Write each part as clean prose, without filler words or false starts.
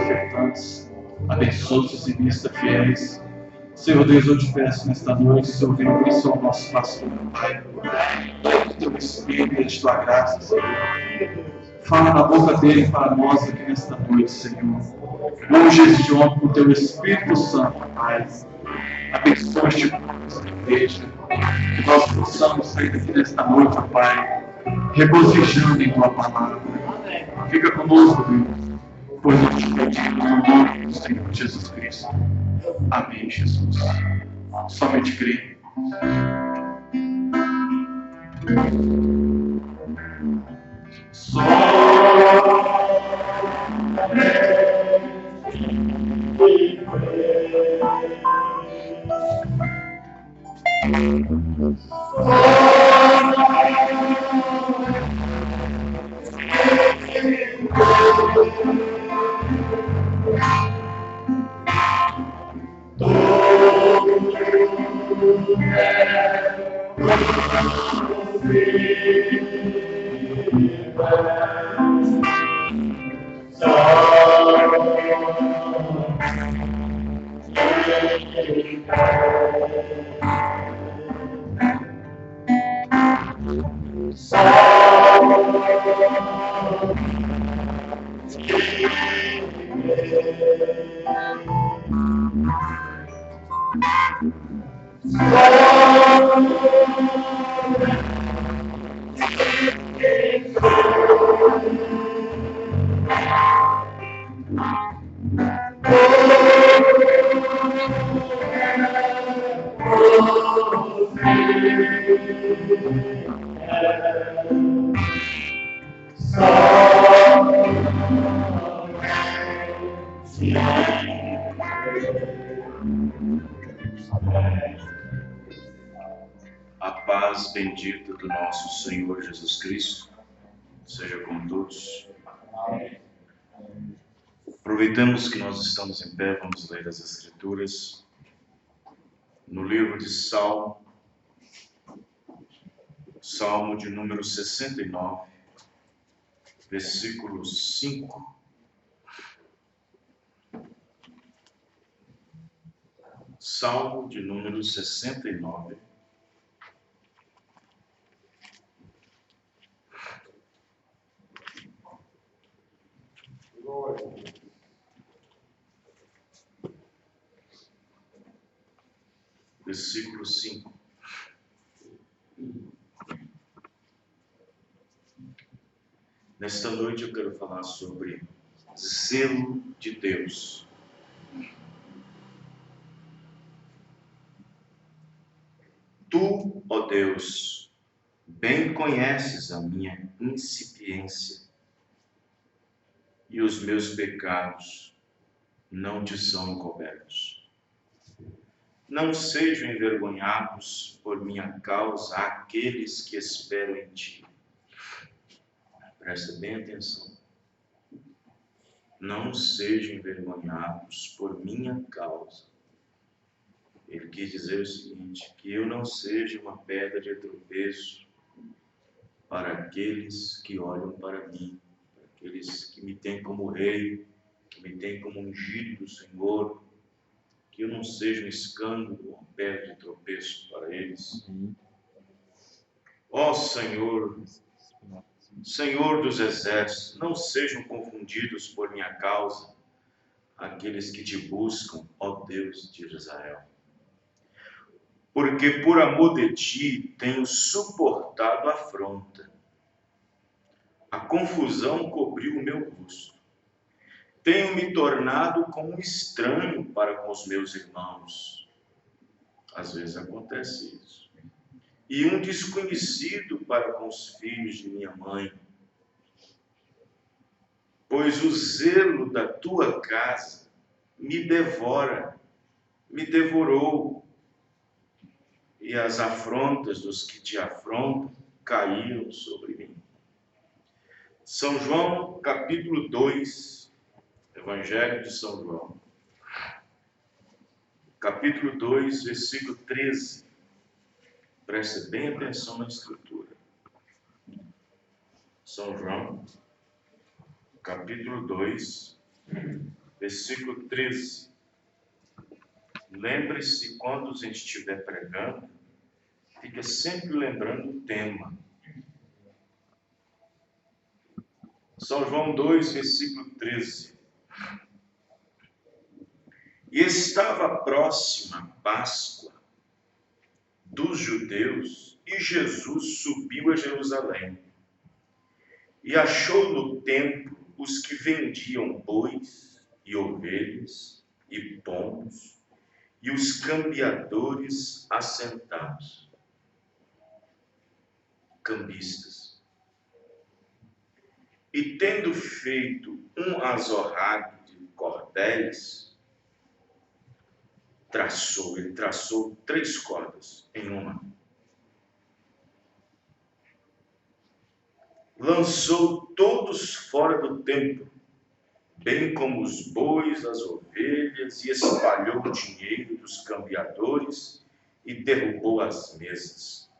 ofertantes, abençoa os dizimistas fiéis. Senhor Deus, eu te peço nesta noite, Senhor, venha isso ao nosso pastor, Pai. Leve o teu Espírito e a tua graça, Senhor. Fala na boca dele para nós aqui nesta noite, Senhor. Unge este homem com o teu Espírito Santo, Pai. Abençoa este povo, esta igreja. Que nós possamos sair daqui nesta noite, Pai, regozijando em tua palavra. Fica conosco, Deus, pois nós te pedimos no nome do Senhor Jesus Cristo. Amém, Jesus. Somente crê. Só A paz bendita do nosso Senhor Jesus Cristo seja com todos. Aproveitamos que nós estamos em pé, vamos ler as Escrituras no livro de Salmo, Salmo de número 69, versículo 5. Salmo de número 69. Versículo 5. Nesta noite eu quero falar sobre zelo de Deus. Tu, ó Deus, bem conheces a minha incipiência e os meus pecados não te são encobertos. Não sejam envergonhados por minha causa aqueles que esperam em ti. Presta bem atenção. Não sejam envergonhados por minha causa. Ele quis dizer o seguinte, que eu não seja uma pedra de tropeço para aqueles que olham para mim, para aqueles que me têm como rei, que me têm como ungido do Senhor, que eu não seja um escândalo, uma pedra de tropeço para eles. Ó Senhor, Senhor dos exércitos, não sejam confundidos por minha causa aqueles que te buscam, ó Deus de Israel. Porque por amor de ti tenho suportado a afronta. A confusão cobriu o meu rosto. Tenho me tornado como um estranho para com os meus irmãos. Às vezes acontece isso. E um desconhecido para com os filhos de minha mãe. Pois o zelo da tua casa me devora, me devorou. E as afrontas dos que te afrontam caíram sobre mim. São João, capítulo 2, Evangelho de São João. Capítulo 2, versículo 13. Preste bem atenção na Escritura. São João, capítulo 2, versículo 13. Lembre-se, quando a gente estiver pregando, fica sempre lembrando o tema. São João 2, versículo 13. E estava próxima a Páscoa dos judeus, e Jesus subiu a Jerusalém. E achou no templo os que vendiam bois e ovelhas e pombos, e os cambiadores assentados. Cambistas. E tendo feito um azorrague de cordéis, ele traçou 3 cordas em uma. Lançou todos fora do templo, bem como os bois, as ovelhas, e espalhou o dinheiro dos cambiadores e derrubou as mesas.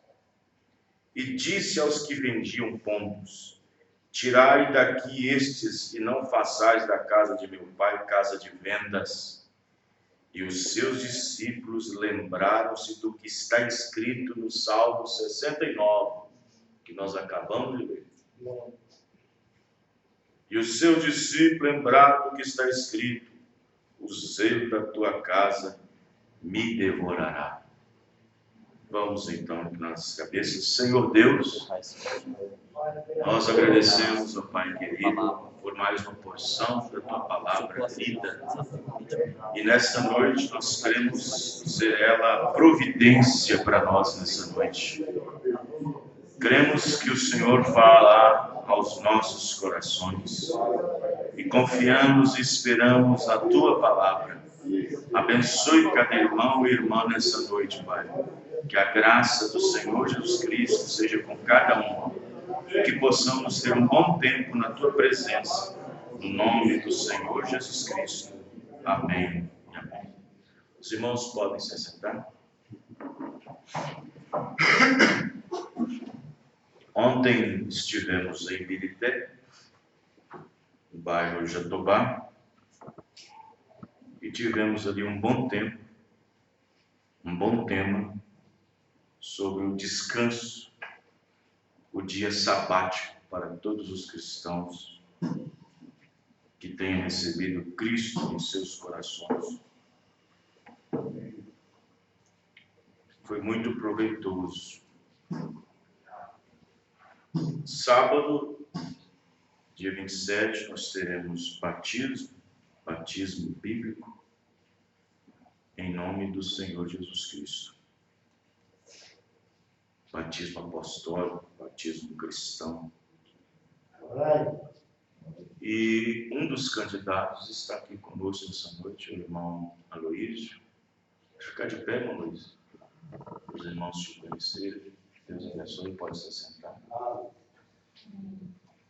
E disse aos que vendiam pombos: tirai daqui estes e não façais da casa de meu pai casa de vendas. E os seus discípulos lembraram-se do que está escrito no Salmo 69, que nós acabamos de ler. E os seus discípulos lembraram do que está escrito: o zelo da tua casa me devorará. Vamos então nas cabeças. Senhor Deus, nós agradecemos, ó Pai querido, por mais uma porção da tua palavra lida. E nesta noite nós queremos ser ela providência para nós nessa noite. Cremos que o Senhor fala aos nossos corações e confiamos e esperamos a tua palavra. Abençoe cada irmão e irmã nessa noite, Pai. Que a graça do Senhor Jesus Cristo seja com cada um. E que possamos ter um bom tempo na tua presença. No nome do Senhor Jesus Cristo. Amém. Amém. Os irmãos podem se assentar. Ontem estivemos em Birité, no bairro Jatobá, e tivemos ali um bom tempo, um bom tema sobre o descanso, o dia sabático para todos os cristãos que tenham recebido Cristo em seus corações. Foi muito proveitoso. Sábado, dia 27, nós teremos batismo bíblico, em nome do Senhor Jesus Cristo. Batismo apostólico, batismo cristão. E um dos candidatos está aqui conosco nessa noite, o irmão Aloísio. Ficar de pé, irmão Aloísio. Os irmãos te conhecerem. Deus abençoe, pode se sentar.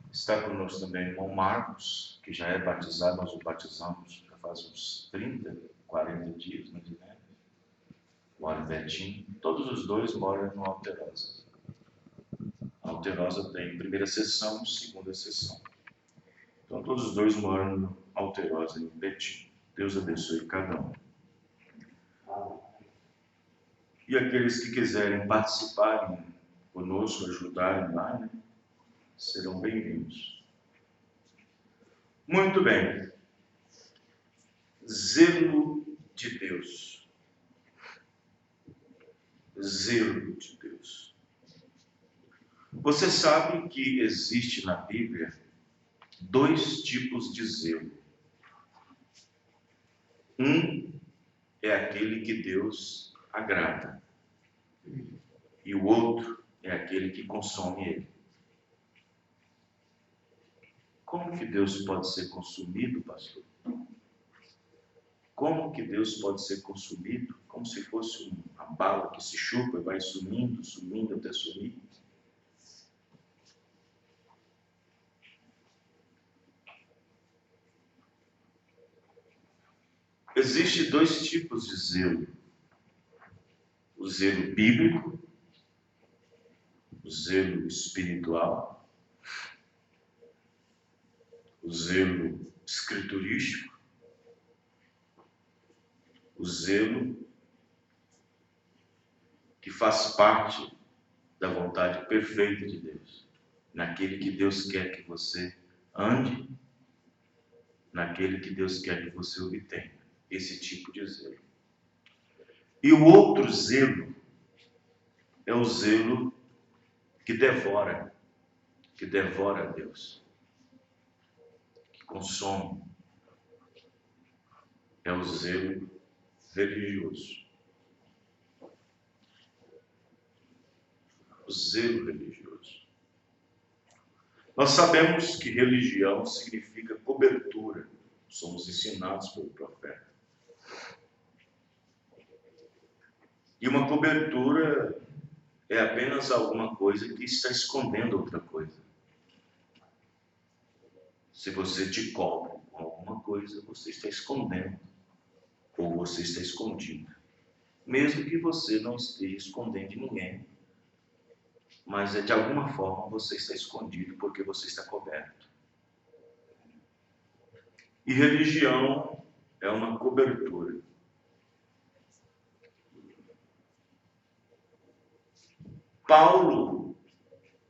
Está conosco também o irmão Marcos, que já é batizado, nós o batizamos já faz uns 30, 40 dias, mais ou menos. Mora em Betim. Todos os dois moram no Alterosa. A Alterosa tem primeira sessão, segunda sessão. Então todos os dois moram no Alterosa, em Betim. Deus abençoe cada um. E aqueles que quiserem participarem conosco, ajudarem lá, né, serão bem-vindos. Muito bem. Zelo de Deus. Zelo de Deus. Você sabe que existe na Bíblia 2 tipos de zelo. Um é aquele que Deus agrada. E o outro é aquele que consome ele. Como que Deus pode ser consumido, pastor? Como que Deus pode ser consumido? Como se fosse uma bala que se chupa e vai sumindo, sumindo até sumir. Existem 2 tipos de zelo. O zelo bíblico, o zelo espiritual, o zelo escriturístico o zelo que faz parte da vontade perfeita de Deus, naquele que Deus quer que você ande, naquele que Deus quer que você obtenha, esse tipo de zelo. E o outro zelo é o zelo que devora Deus, que consome, é o zelo religioso. O zelo religioso. Nós sabemos que religião significa cobertura. Somos ensinados pelo profeta. E uma cobertura é apenas alguma coisa que está escondendo outra coisa. Se você te cobre com alguma coisa, você está escondendo. Ou você está escondido. Mesmo que você não esteja escondendo de ninguém. Mas de alguma forma você está escondido porque você está coberto. E religião é uma cobertura. Paulo,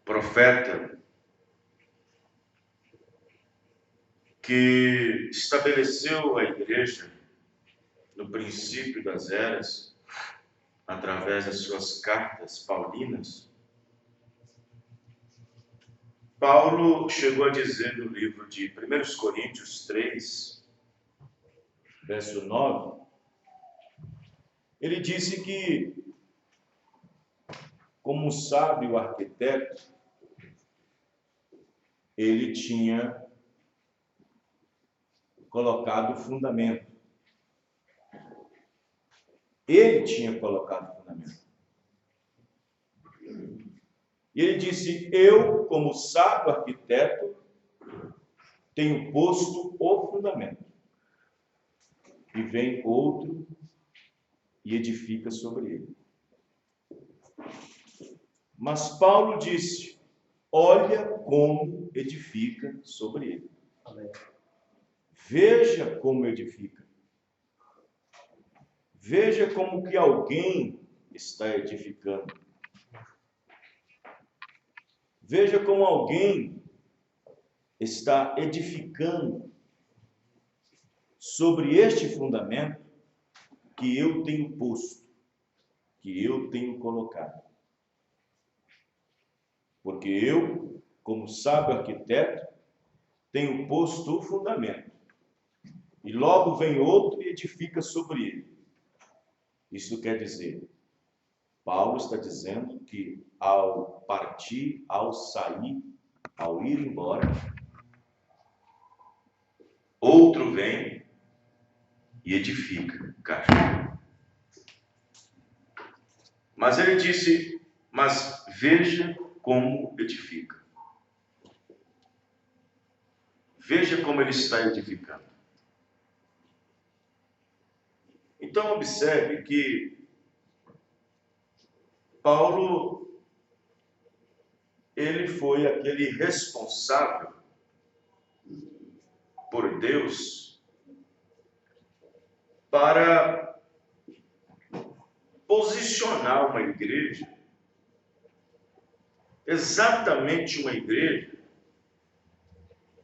profeta, que estabeleceu a igreja no princípio das eras, através das suas cartas paulinas, Paulo chegou a dizer no livro de 1 Coríntios 3, verso 9, ele disse que, como um sábio arquiteto, ele tinha colocado o fundamento. Ele tinha colocado o fundamento. E ele disse, eu, como sábio arquiteto, tenho posto o fundamento. E vem outro e edifica sobre ele. Mas Paulo disse, olha como edifica sobre ele. Amém. Veja como edifica. Veja como que alguém está edificando. Veja como alguém está edificando sobre este fundamento que eu tenho posto, que eu tenho colocado. Porque eu, como sábio arquiteto, tenho posto o fundamento. E logo vem outro e edifica sobre ele. Isso quer dizer, Paulo está dizendo que ao partir, ao sair, ao ir embora, outro vem e edifica o cacho. Mas ele disse, mas veja como edifica. Veja como ele está edificando. Então observe que Paulo, ele foi aquele responsável por Deus para posicionar uma igreja, exatamente uma igreja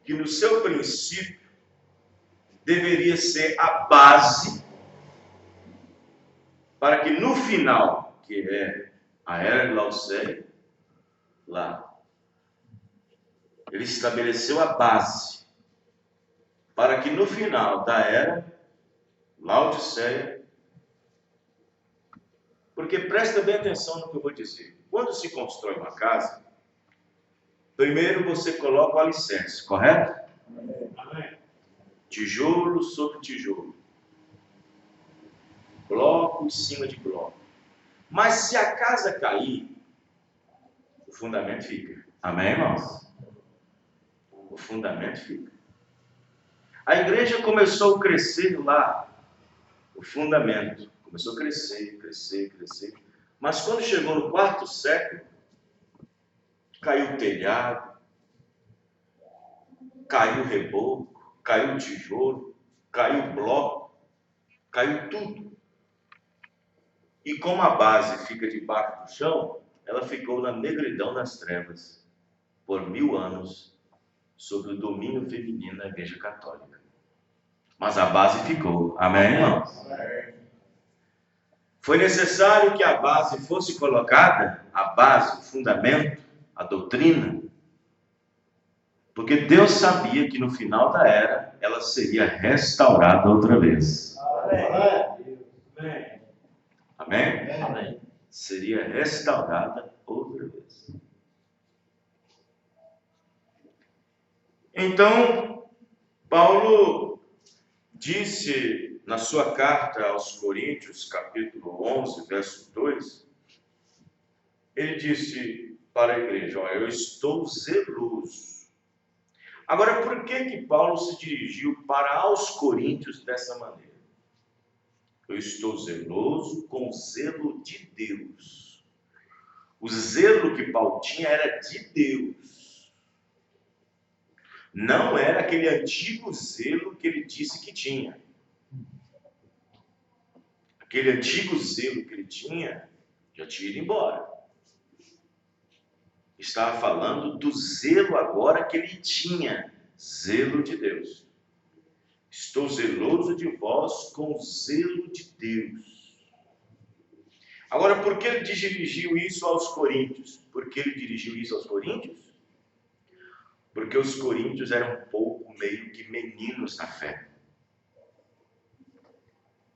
que no seu princípio deveria ser a base para que no final, que é a era de Laodiceia, lá, ele estabeleceu a base para que no final da era Laodiceia, porque presta bem atenção no que eu vou dizer. Quando se constrói uma casa, primeiro você coloca o alicerce, correto? Amém. Tijolo sobre tijolo. Bloco em cima de bloco. Mas se a casa cair, o fundamento fica. Amém, irmãos? O fundamento fica. A igreja começou a crescer lá. O fundamento começou a crescer, crescer, crescer. Mas quando chegou no 4º século, caiu o telhado, caiu o reboco, caiu o tijolo, caiu o bloco, caiu tudo. E como a base fica debaixo do chão, ela ficou na negridão das trevas por 1000 anos, sob o domínio feminino da Igreja Católica. Mas a base ficou. Amém, irmãos? Foi necessário que a base fosse colocada, a base, o fundamento, a doutrina, porque Deus sabia que no final da era ela seria restaurada outra vez. Amém? Amém? Seria restaurada outra vez. Então, Paulo disse na sua carta aos Coríntios, capítulo 11, verso 2, ele disse para a igreja: olha, eu estou zeloso. Agora, por que Paulo se dirigiu para os Coríntios dessa maneira? Eu estou zeloso com o zelo de Deus. O zelo que Paulo tinha era de Deus. Não era aquele antigo zelo que ele disse que tinha. Aquele antigo zelo que ele tinha já tinha ido embora. Estava falando do zelo agora que ele tinha, zelo de Deus. Estou zeloso de vós com o zelo de Deus. Agora, por que ele dirigiu isso aos Coríntios? Por que ele dirigiu isso aos Coríntios? Porque os Coríntios eram um pouco meio que meninos na fé.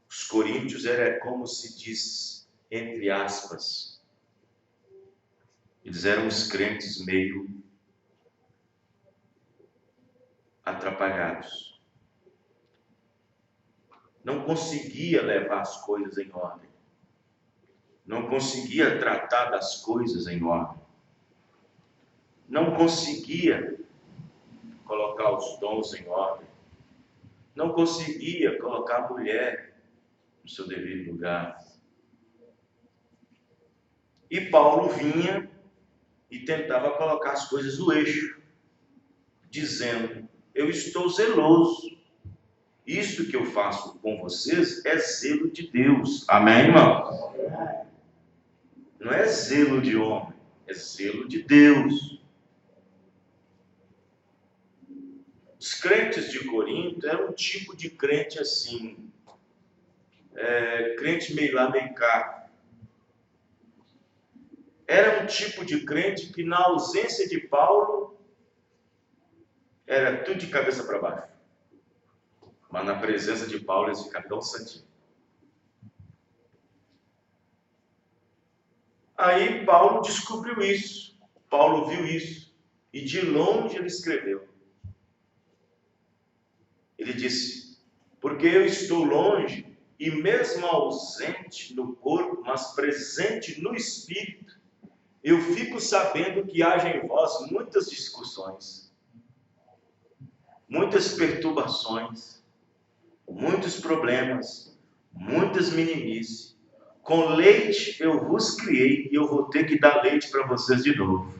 Os Coríntios era como se diz, entre aspas, eles eram os crentes meio atrapalhados. Não conseguia levar as coisas em ordem. Não conseguia tratar das coisas em ordem. Não conseguia colocar os dons em ordem. Não conseguia colocar a mulher no seu devido lugar. E Paulo vinha e tentava colocar as coisas no eixo, dizendo: eu estou zeloso. Isto que eu faço com vocês é zelo de Deus. Amém, irmão? Não é zelo de homem, é zelo de Deus. Os crentes de Corinto eram um tipo de crente assim, crente meio lá, meio cá. Era um tipo de crente que, na ausência de Paulo, era tudo de cabeça para baixo. Mas na presença de Paulo, eles ficaram tão santinhos. Aí Paulo descobriu isso. Paulo viu isso. E de longe ele escreveu. Ele disse: porque eu estou longe, e mesmo ausente no corpo, mas presente no espírito, eu fico sabendo que haja em vós muitas discussões, muitas perturbações, muitos problemas, muitas meninices. Com leite eu vos criei e eu vou ter que dar leite para vocês de novo.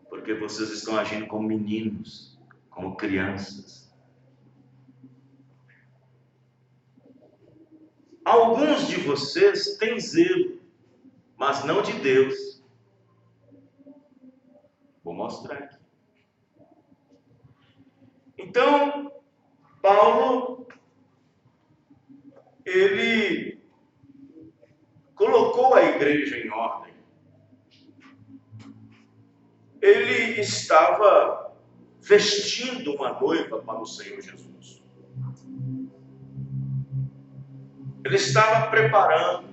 Porque vocês estão agindo como meninos, como crianças. Alguns de vocês têm zelo, mas não de Deus. Vou mostrar aqui. Então, Paulo, ele colocou a igreja em ordem. Ele estava vestindo uma noiva para o Senhor Jesus. Ele estava preparando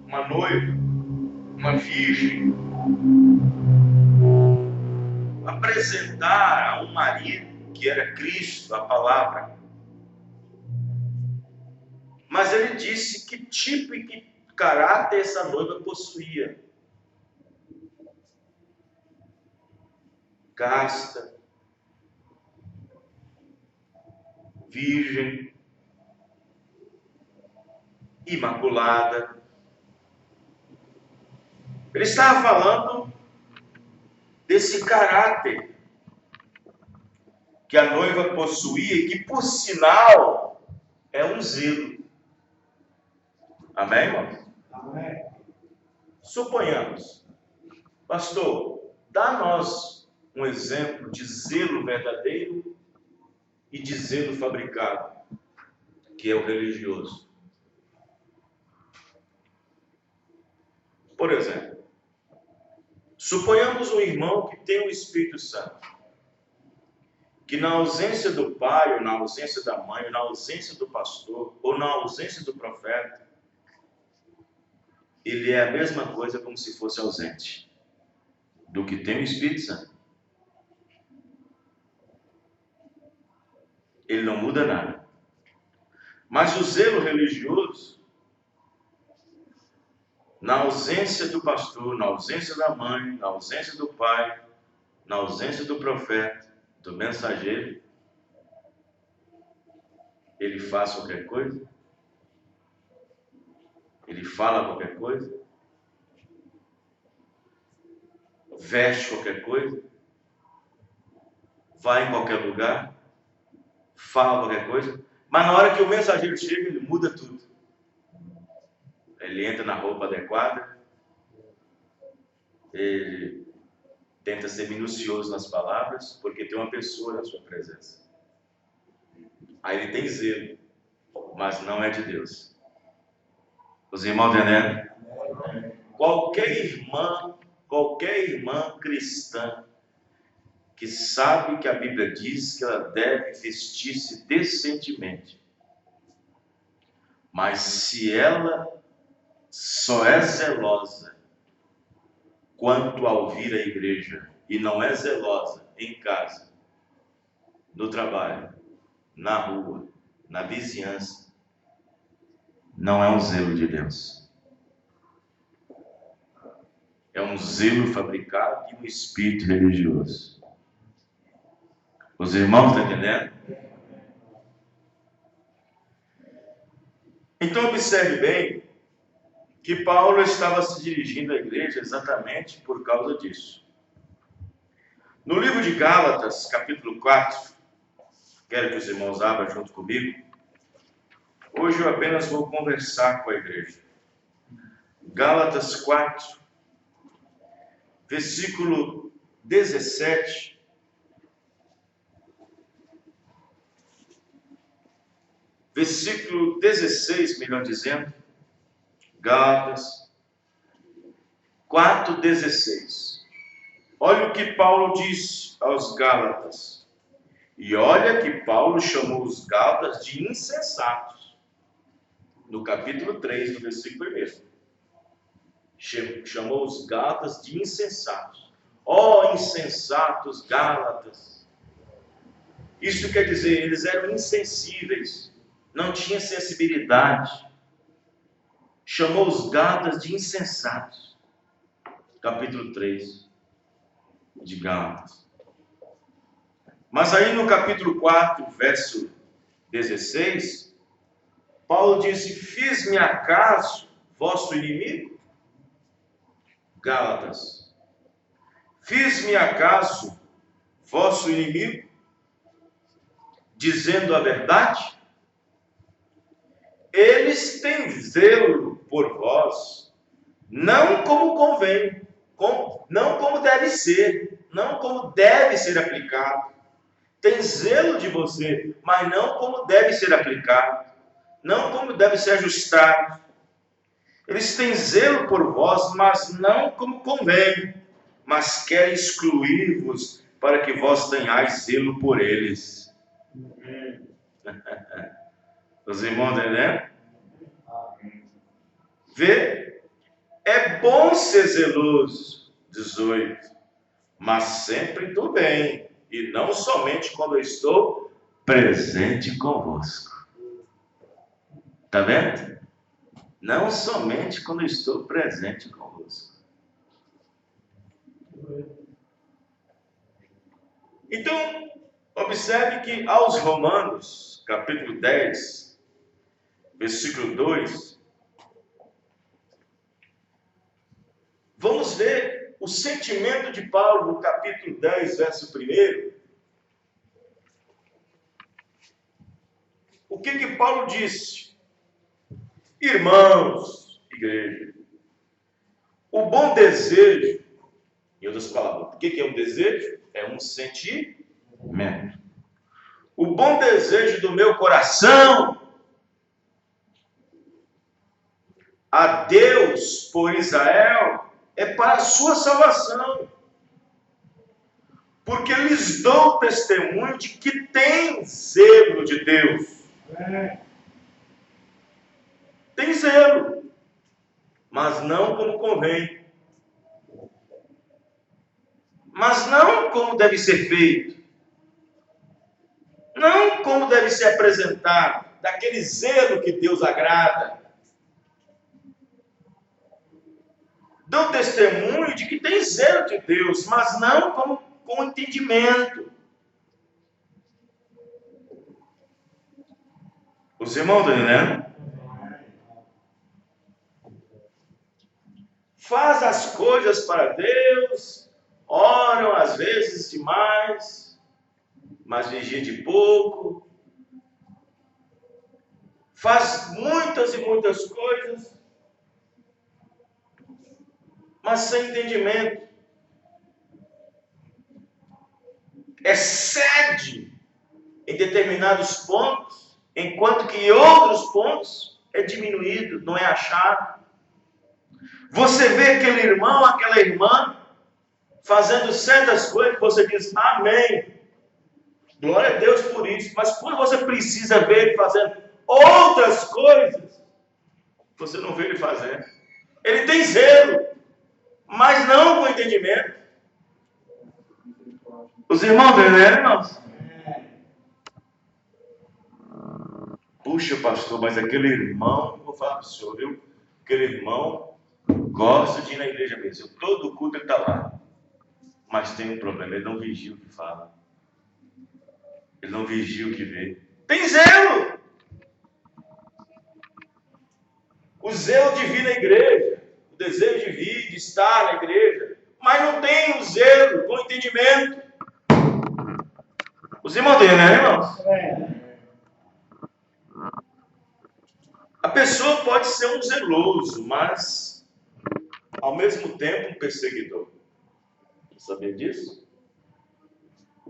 uma noiva, uma virgem, apresentar a um marido que era Cristo, a palavra. Mas ele disse que tipo e que caráter essa noiva possuía. Casta, virgem, imaculada. Ele estava falando desse caráter que a noiva possuía e que, por sinal, é um zelo. Amém, irmão? Amém. Suponhamos, pastor, dá a nós um exemplo de zelo verdadeiro e de zelo fabricado, que é o religioso. Por exemplo, suponhamos um irmão que tem o Espírito Santo, que na ausência do pai, ou na ausência da mãe, ou na ausência do pastor, ou na ausência do profeta, ele é a mesma coisa como se fosse ausente do que tem o Espírito Santo. Ele não muda nada. Mas o zelo religioso, na ausência do pastor, na ausência da mãe, na ausência do pai, na ausência do profeta, do mensageiro, ele faz qualquer coisa? Ele fala qualquer coisa? Veste qualquer coisa? Vai em qualquer lugar? Fala qualquer coisa? Mas na hora que o mensageiro chega, ele muda tudo. Ele entra na roupa adequada, ele tenta ser minucioso nas palavras, porque tem uma pessoa na sua presença. Aí ele tem zelo, mas não é de Deus. Os irmãos entendendo? Qualquer irmã cristã que sabe que a Bíblia diz que ela deve vestir-se decentemente, mas se ela só é zelosa quanto ao vir à igreja e não é zelosa em casa, no trabalho, na rua, na vizinhança, não é um zelo de Deus. É um zelo fabricado e um espírito religioso. Os irmãos estão entendendo? Então observe bem que Paulo estava se dirigindo à igreja exatamente por causa disso. No livro de Gálatas, capítulo 4, quero que os irmãos abram junto comigo. Hoje eu apenas vou conversar com a igreja. Gálatas 4, versículo 17. Versículo 16, melhor dizendo. Gálatas 4,16. Olha o que Paulo diz aos Gálatas. E olha que Paulo chamou os Gálatas de insensatos. No capítulo 3, no versículo 1. Chamou os Gálatas de insensatos. Ó insensatos Gálatas. Isso quer dizer, eles eram insensíveis. Não tinham sensibilidade. Chamou os Gálatas de insensatos. Capítulo 3 de Gálatas. Mas aí no capítulo 4, verso 16, Paulo disse: fiz-me acaso vosso inimigo? Gálatas. Fiz-me acaso vosso inimigo? Dizendo a verdade? Eles têm zelo por vós, não como convém, não como deve ser, não como deve ser aplicado. Tem zelo de você, mas não como deve ser aplicado, não como deve ser ajustado. Eles têm zelo por vós, mas não como convém, mas querem excluir-vos para que vós tenhais zelo por eles. Os irmãos, né? Vê, é bom ser zeloso, 18, mas sempre do bem, e não somente quando eu estou presente convosco. Está vendo? Não somente quando eu estou presente convosco. Então, observe que aos Romanos, capítulo 10, versículo 2, vamos ver o sentimento de Paulo no capítulo 10, verso 1. O que Paulo disse? Irmãos, igreja, o bom desejo, em outras palavras, o que é um desejo? É um sentimento. O bom desejo do meu coração a Deus por Israel é para a sua salvação. Porque lhes dou testemunho de que tem zelo de Deus. Tem zelo, mas não como convém. Mas não como deve ser feito. Não como deve ser apresentado. Daquele zelo que Deus agrada. Dou testemunho de que tem zelo de Deus, mas não como com entendimento. Os irmãos estão entendendo? Faz as coisas para Deus, oram às vezes demais, mas vigia de pouco. Faz muitas e muitas coisas, mas sem entendimento. Excede em determinados pontos, enquanto que em outros pontos é diminuído, não é achado. Você vê aquele irmão, aquela irmã fazendo certas coisas, você diz amém, glória a Deus por isso. Mas quando você precisa ver ele fazendo outras coisas, você não vê ele fazendo. Ele tem zelo, mas não com entendimento. Os irmãos dele, né, irmãos? Puxa, pastor, mas aquele irmão, vou falar para o senhor, viu? Aquele irmão gosta de ir na igreja mesmo. Todo culto ele está lá. Mas tem um problema, ele não vigia o que fala. Ele não vigia o que vê. Tem zelo! O zelo de vir na igreja. O desejo de vir, de estar na igreja. Mas não tem o zelo com entendimento. Os irmãos dele, né, irmãos? A pessoa pode ser um zeloso, mas ao mesmo tempo um perseguidor. Sabia disso?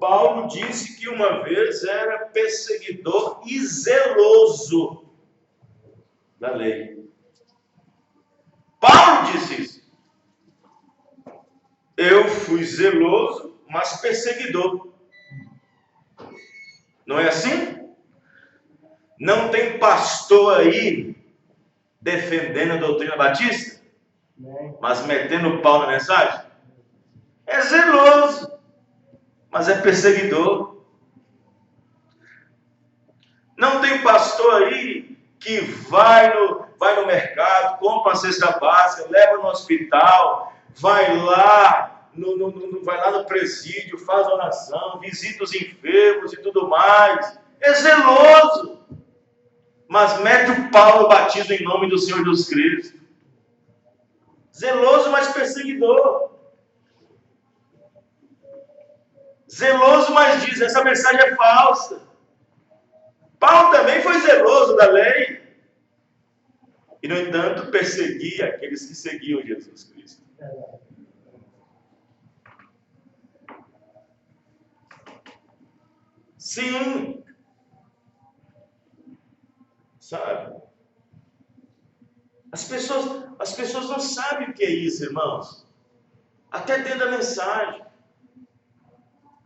Paulo disse que uma vez era perseguidor e zeloso da lei. Paulo disse isso. Eu fui zeloso, mas perseguidor. Não é assim? Não tem pastor aí defendendo a doutrina batista, mas metendo pau na mensagem? É zeloso, mas é perseguidor. Não tem pastor aí que vai no mercado, compra a cesta básica, leva no hospital, vai lá no presídio, faz oração, visita os enfermos e tudo mais. É zeloso, mas mete o pau no batismo em nome do Senhor Jesus Cristo. Zeloso, mas perseguidor. Zeloso, mas diz, essa mensagem é falsa. Paulo também foi zeloso da lei. E, no entanto, perseguia aqueles que seguiam Jesus Cristo. Sim. Sabe? As pessoas não sabem o que é isso, irmãos. Até dentro da mensagem.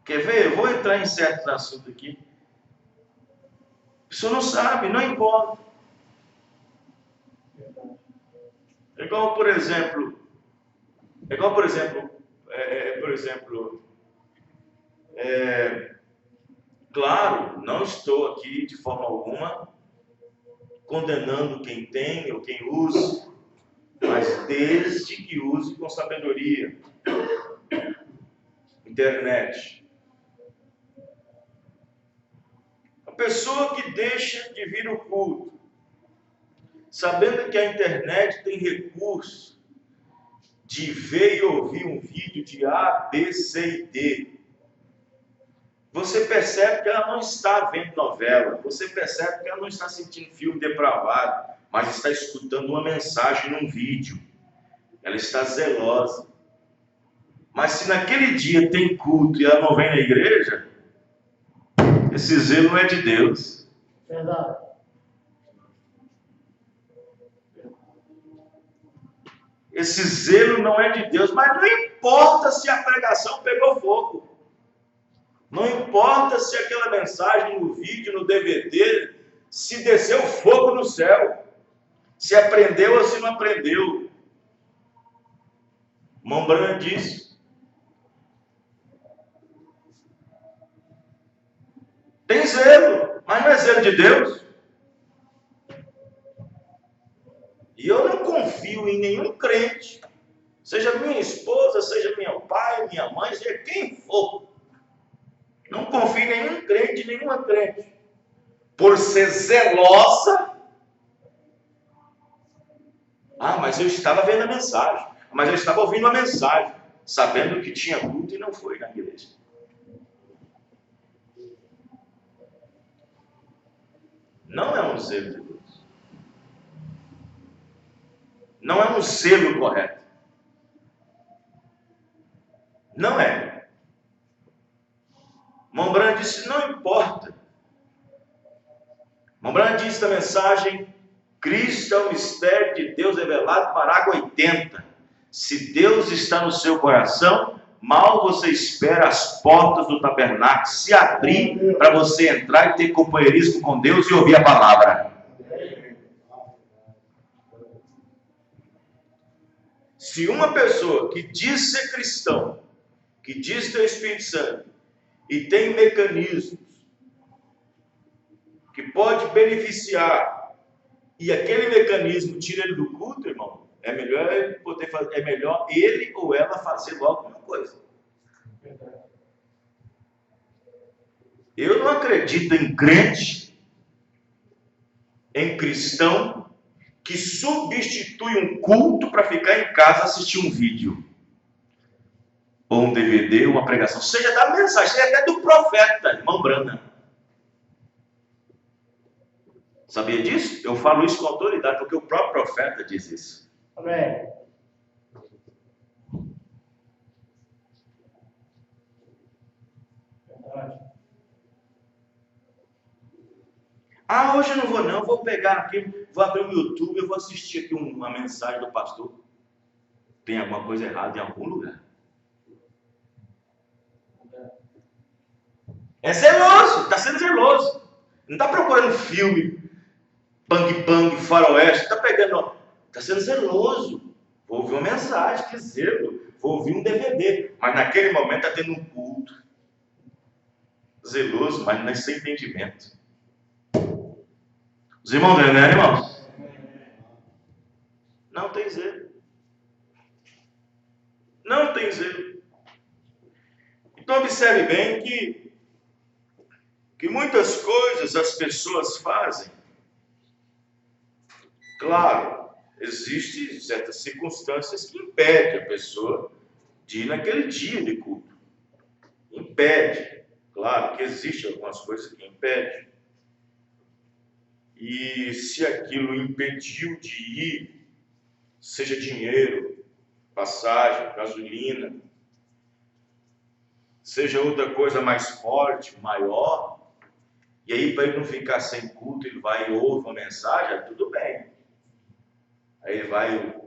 Quer ver? Eu vou entrar em certos assuntos aqui. A pessoa não sabe, não importa. É igual, por exemplo, claro, não estou aqui de forma alguma condenando quem tem ou quem usa, mas desde que use com sabedoria. Internet. A pessoa que deixa de vir ao culto, sabendo que a internet tem recurso de ver e ouvir um vídeo de A, B, C e D, Você percebe que ela não está vendo novela, você percebe que ela não está assistindo filme depravado, mas está escutando uma mensagem num vídeo. Ela está zelosa. Mas se naquele dia tem culto e ela não vem na igreja, esse zelo não é de Deus. Verdade. Esse zelo não é de Deus, mas não importa se a pregação pegou fogo. Não importa se aquela mensagem no vídeo, no DVD, se desceu fogo no céu. Se aprendeu ou se não aprendeu. Mombran diz. Tem zelo, mas não é zelo de Deus. E eu não confio em nenhum crente, seja minha esposa, seja meu pai, minha mãe, seja quem for. Não confio em nenhum crente, nenhuma crente. Por ser zelosa. Ah, mas eu estava vendo a mensagem. Mas eu estava ouvindo a mensagem, sabendo que tinha culto e não foi na igreja. Não é um zelo de Deus. Não é um zelo correto. Não é. Mombran disse, não importa. Mombran disse na mensagem, Cristo é o mistério de Deus revelado para a água 80. Se Deus está no seu coração, mal você espera as portas do tabernáculo se abrir para você entrar e ter companheirismo com Deus e ouvir a palavra. Se uma pessoa que diz ser cristão, que diz ter o Espírito Santo, e tem mecanismos que pode beneficiar, e aquele mecanismo tira ele do culto, irmão, é melhor ele poder fazer, é melhor ele ou ela fazer logo uma coisa. Eu não acredito em crente, em cristão, que substitui um culto para ficar em casa assistir um vídeo, ou um DVD, uma pregação, seja da mensagem, seja até do profeta, irmão Brana. Sabia disso? Eu falo isso com autoridade, porque o próprio profeta diz isso. Amém. Verdade. Ah, hoje eu não vou não, vou pegar aqui, vou abrir o YouTube, eu vou assistir aqui uma mensagem do pastor. Tem alguma coisa errada em algum lugar. É zeloso, está sendo zeloso. Não está procurando filme, bang bang, faroeste, está pegando, está sendo zeloso. Vou ouvir uma mensagem, que zelo, vou ouvir um DVD. Mas naquele momento está tendo um culto. Zeloso, mas não é sem entendimento. Os irmãos, né, irmãos? Não tem zelo. Não tem zelo. Então observe bem que muitas coisas as pessoas fazem. Claro, existem certas circunstâncias que impedem a pessoa de ir naquele dia de culto. Impede. Claro que existem algumas coisas que impedem. E se aquilo impediu de ir, seja dinheiro, passagem, gasolina, seja outra coisa mais forte, maior, e aí para ele não ficar sem culto, ele vai e ouve uma mensagem, tudo bem. Aí ele vai,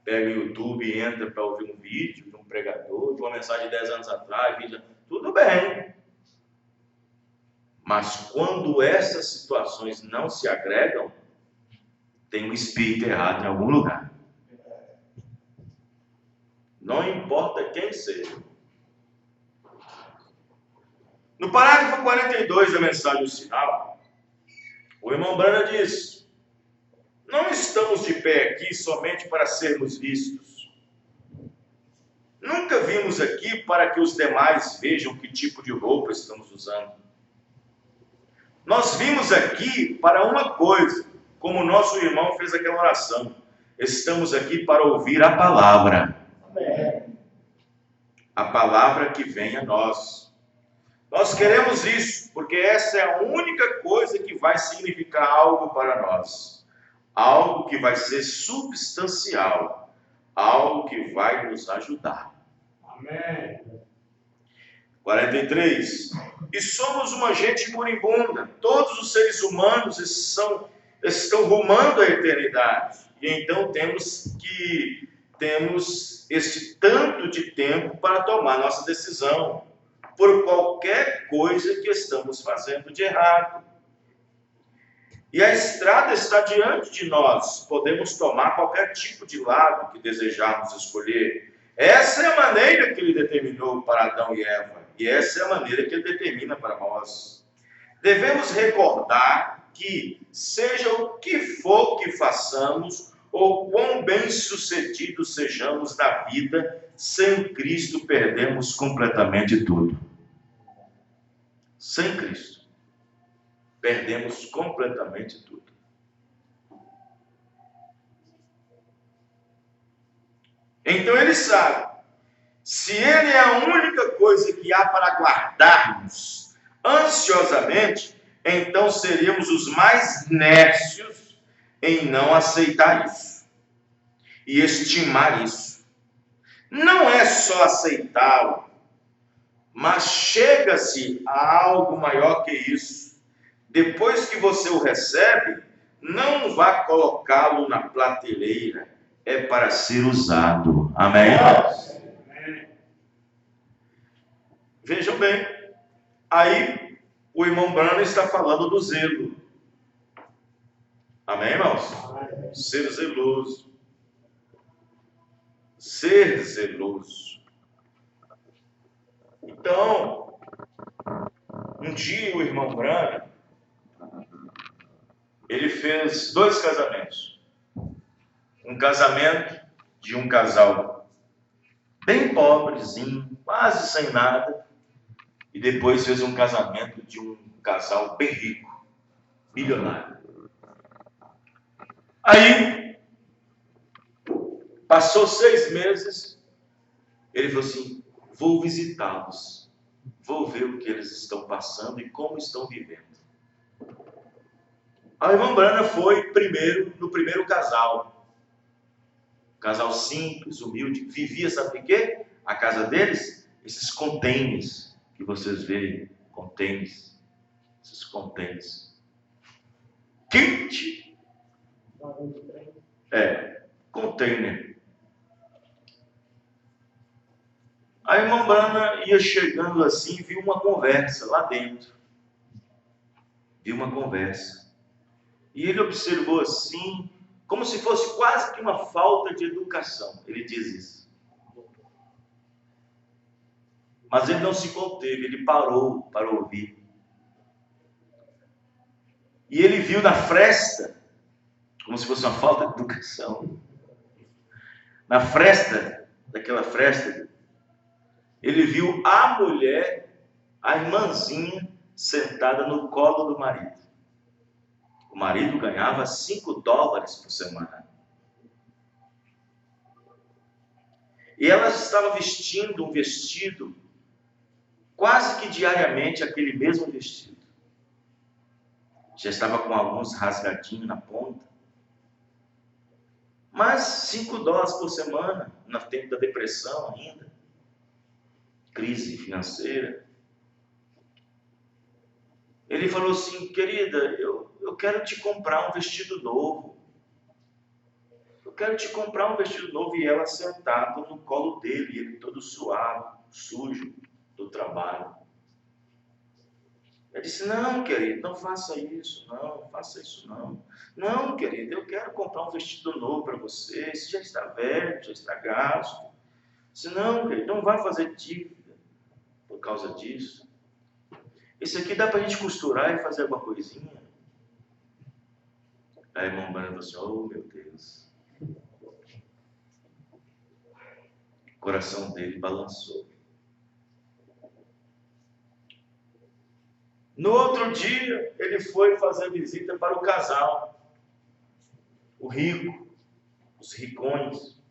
pega o YouTube e entra para ouvir um vídeo de um pregador, de uma mensagem de 10 anos atrás, tudo bem. Mas quando essas situações não se agregam, tem um espírito errado em algum lugar. Não importa quem seja. No parágrafo 42 da mensagem do sinal, o irmão Brana diz: não estamos de pé aqui somente para sermos vistos. Nunca vimos aqui para que os demais vejam que tipo de roupa estamos usando. Nós vimos aqui para uma coisa, como o nosso irmão fez aquela oração. Estamos aqui para ouvir a palavra. Amém. A palavra que vem a nós. Nós queremos isso, porque essa é a única coisa que vai significar algo para nós. Algo que vai ser substancial. Algo que vai nos ajudar. Amém. 43. E somos uma gente moribunda. Todos os seres humanos estão rumando à eternidade. E então temos esse tanto de tempo para tomar nossa decisão por qualquer coisa que estamos fazendo de errado. E a estrada está diante de nós. Podemos tomar qualquer tipo de lado que desejarmos escolher. Essa é a maneira que ele determinou para Adão e Eva. E essa é a maneira que ele determina para nós. Devemos recordar que, seja o que for que façamos, ou quão bem-sucedidos sejamos na vida, sem Cristo perdemos completamente tudo. Sem Cristo, perdemos completamente tudo. Então ele sabe, se ele é a única coisa que há para guardarmos ansiosamente, então seríamos os mais nércios em não aceitar isso e estimar isso. Não é só aceitá-lo, mas chega-se a algo maior que isso. Depois que você o recebe, não vá colocá-lo na prateleira, é para ser usado. Amém? Vejam bem, aí o irmão Branham está falando do zelo. Amém, irmãos? Ser zeloso. Ser zeloso. Então, um dia o irmão Branham, ele fez 2 casamentos. Um casamento de um casal bem pobrezinho, quase sem nada, e depois fez um casamento de um casal bem rico, milionário. Aí, passou 6 meses, ele falou assim, vou visitá-los, vou ver o que eles estão passando e como estão vivendo. A irmã Branham foi no primeiro casal. Casal simples, humilde, vivia, sabe o quê? A casa deles, esses containers que vocês veem, containers, esses containers. Quente. Container. A irmã Branham ia chegando assim, viu uma conversa lá dentro. Viu uma conversa. E ele observou assim, como se fosse quase que uma falta de educação. Ele diz isso. Mas ele não se conteve, ele parou para ouvir. E ele viu na fresta, como se fosse uma falta de educação, na fresta, daquela fresta, ele viu a mulher, a irmãzinha, sentada no colo do marido. O marido ganhava $5 por semana. E ela estava vestindo um vestido, quase que diariamente aquele mesmo vestido. Já estava com alguns rasgadinhos na ponta. Mas $5 por semana, no tempo da depressão ainda. Crise financeira. Ele falou assim, querida, eu quero te comprar um vestido novo. Eu quero te comprar um vestido novo. E ela sentada no colo dele, ele todo suado, sujo do trabalho. Ele disse, não, querido, não faça isso, não faça isso não. Não, querido, eu quero comprar um vestido novo para você, você já está velho, já está gasto. Disse, não, querido, não vai fazer dívida por causa disso. Esse aqui dá para a gente costurar e fazer alguma coisinha. Aí a irmã Branham falou assim, oh meu Deus. O coração dele balançou. No outro dia, ele foi fazer visita para o casal. O rico, os ricões,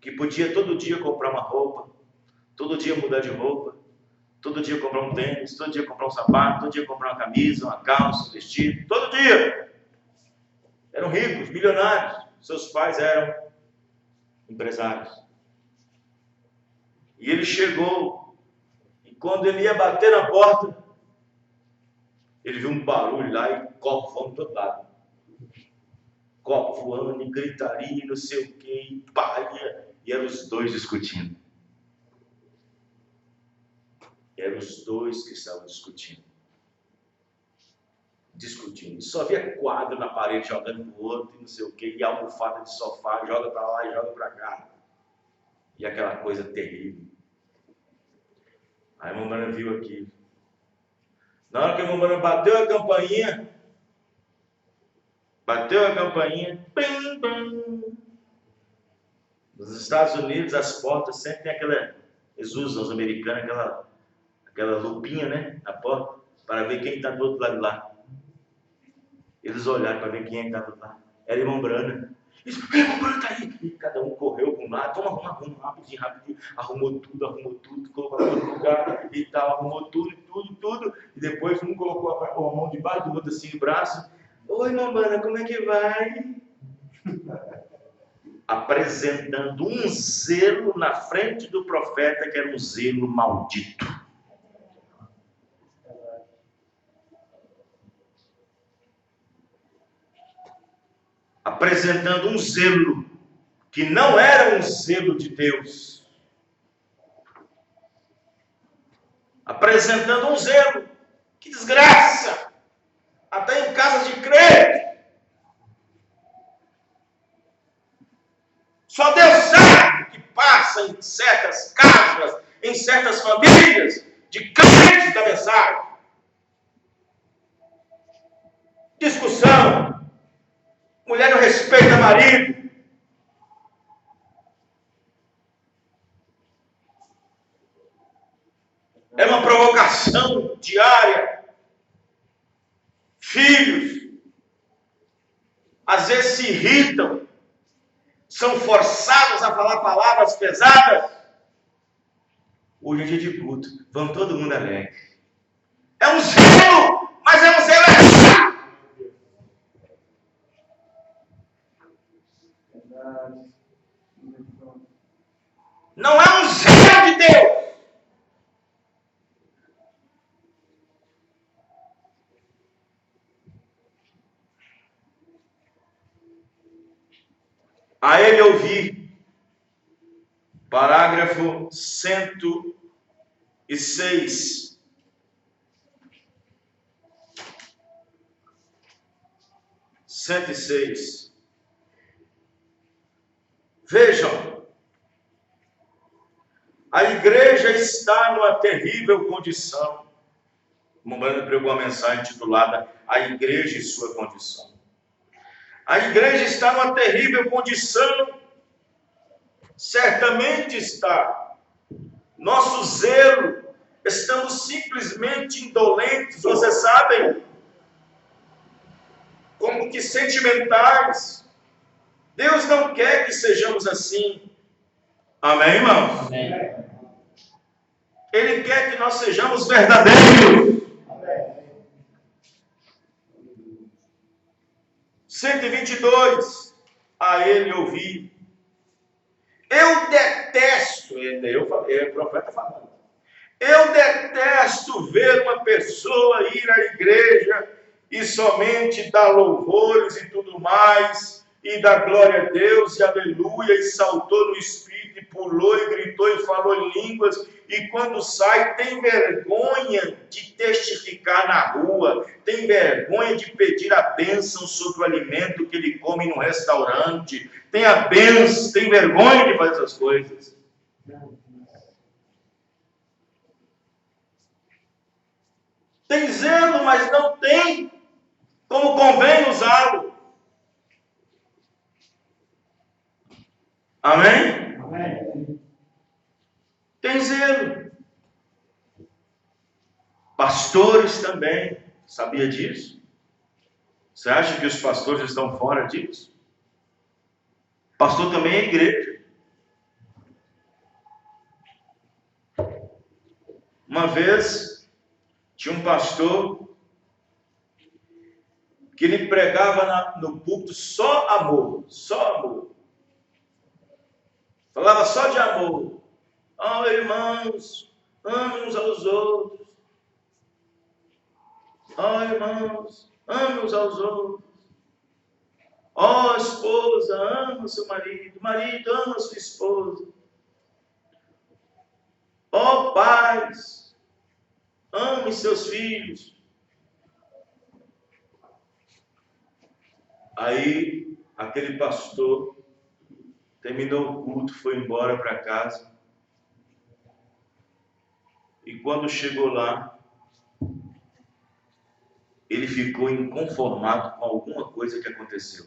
que podia todo dia comprar uma roupa, todo dia mudar de roupa, Todo dia comprar um tênis, todo dia comprar um sapato, todo dia comprar uma camisa, uma calça, um vestido, todo dia. Eram ricos, milionários. Seus pais eram empresários. E ele chegou, e quando ele ia bater na porta, ele viu um barulho lá e copo voando todo lado. Copo voando, e gritaria, e não sei o que, e palha. E eram os dois discutindo. Eram os dois que estavam discutindo. E só via quadro na parede jogando pro outro, e não sei o que, e almofada de sofá, joga para lá e joga para cá. E aquela coisa terrível. Aí a mamãe viu aquilo. Na hora que a mamãe bateu a campainha, pim, pim. Nos Estados Unidos, as portas sempre tem aquela, eles usam, os americanos, aquela lupinha, né, na porta, para ver quem está do outro lado de lá. Eles olharam para ver quem estava lá. Era irmão Brana. Eles, irmão Brana está aí. E cada um correu para um lado. Vamos, rapidinho. Arrumou tudo, colocou tudo no lugar e tal. Arrumou tudo. E depois um colocou a mão debaixo do outro assim no braço. Oi, irmão Brana, como é que vai? Apresentando um zelo na frente do profeta, que era um zelo maldito. Apresentando um zelo que não era um zelo de Deus. Apresentando um zelo. Que desgraça! Até em casa de crente. Só Deus sabe o que passa em certas casas, em certas famílias, de crentes da mensagem. Discussão. Mulher não respeita marido. É uma provocação diária. Filhos, às vezes se irritam, são forçados a falar palavras pesadas. Hoje é dia de culto, vão todo mundo alegre. É um zelo, mas é um zelo errado. Não é um zelo de Deus. A ele ouvi, parágrafo 106. Vejam, a igreja está numa terrível condição. O Mamãe pregou uma mensagem intitulada A Igreja e Sua Condição. A igreja está numa terrível condição. Certamente está. Nosso zelo, estamos simplesmente indolentes, vocês sabem, como que sentimentais. Deus não quer que sejamos assim. Amém, irmãos? Amém. Ele quer que nós sejamos verdadeiros. 122, a ele ouvi. Eu detesto, o profeta falando. Eu detesto ver uma pessoa ir à igreja e somente dar louvores e tudo mais, e dar glória a Deus, e aleluia, e saltou no Espírito, e pulou, e gritou, e falou em línguas, e quando sai, tem vergonha de testificar na rua, tem vergonha de pedir a bênção sobre o alimento que ele come no restaurante, tem a bênção, tem vergonha de fazer essas coisas. Tem zelo, mas não tem como convém usá-lo. Amém? Amém? Tem zelo. Pastores também. Sabia disso? Você acha que os pastores estão fora disso? Pastor também é igreja. Uma vez, tinha um pastor que ele pregava no púlpito só amor, só amor. Falava só de amor. Oh, irmãos, amem uns aos outros. Oh, irmãos, amem uns aos outros. Oh, esposa, ama seu marido. Marido, ama sua esposa. Oh, pais, amem seus filhos. Aí, aquele pastor terminou o culto, foi embora para casa. E quando chegou lá, ele ficou inconformado com alguma coisa que aconteceu.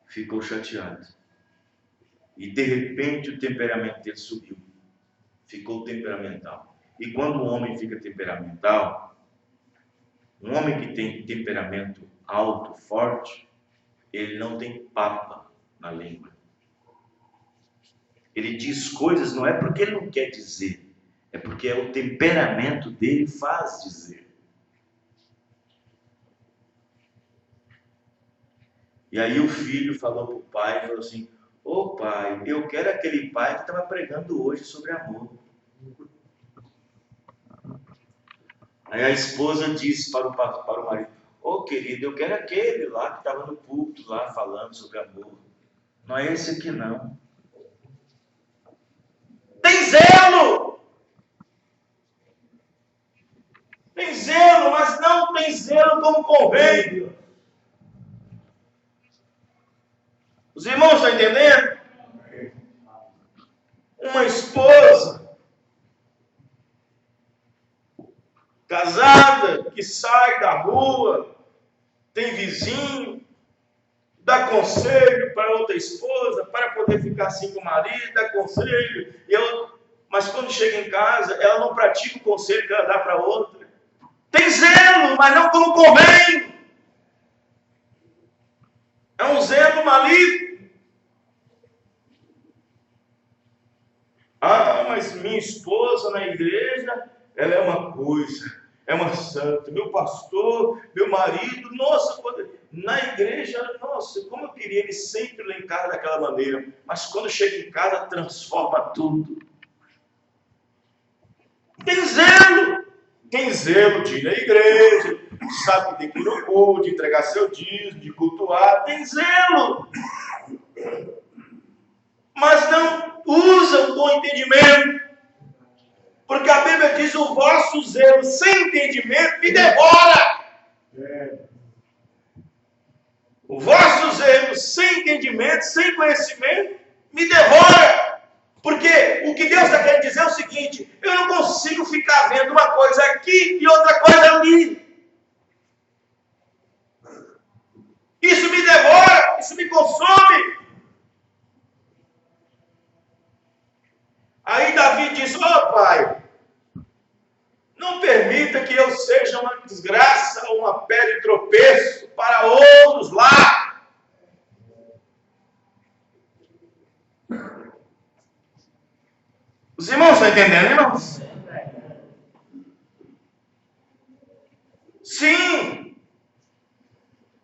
Ficou chateado. E de repente o temperamento dele subiu. Ficou temperamental. E quando o homem fica temperamental, um homem que tem temperamento alto, forte, ele não tem papa na língua. Ele diz coisas, não é porque ele não quer dizer, é porque o temperamento dele faz dizer. E aí o filho falou para o pai, falou assim: ô pai, eu quero aquele pai que estava pregando hoje sobre amor. Aí a esposa disse para o marido: ô querido, eu quero aquele lá que estava no púlpito lá falando sobre amor. Não é esse aqui não. Tem zelo! Tem zelo, mas não tem zelo como convém. Os irmãos estão entendendo? Uma esposa casada que sai da rua, tem vizinho, dá conselho para outra esposa, para poder ficar assim com o marido, dá conselho, mas quando chega em casa, ela não pratica o conselho que ela dá para outra. Tem zelo, mas não como convém. É um zelo maligno. Ah, mas minha esposa na igreja, ela é uma coisa, é uma santa. Meu pastor, meu marido, nossa, na igreja, nossa, como eu queria ele sempre lá em casa daquela maneira. Mas quando chega em casa, transforma tudo. Tem zelo de ir na igreja, sabe que tem que ir no culto, de entregar seu dízimo, de cultuar, tem zelo. Mas não usam com entendimento. Porque a Bíblia diz: o vosso zelo sem entendimento me devora. O vosso zelo sem entendimento, sem conhecimento, me devora. Porque o que Deus está querendo dizer é o seguinte: eu não consigo ficar vendo uma coisa aqui e outra coisa ali. Isso me devora, isso me consome. Aí Davi diz: ó pai, não permita que eu seja uma desgraça ou uma pedra de tropeço para outros lá. Os irmãos estão entendendo, irmãos? Sim.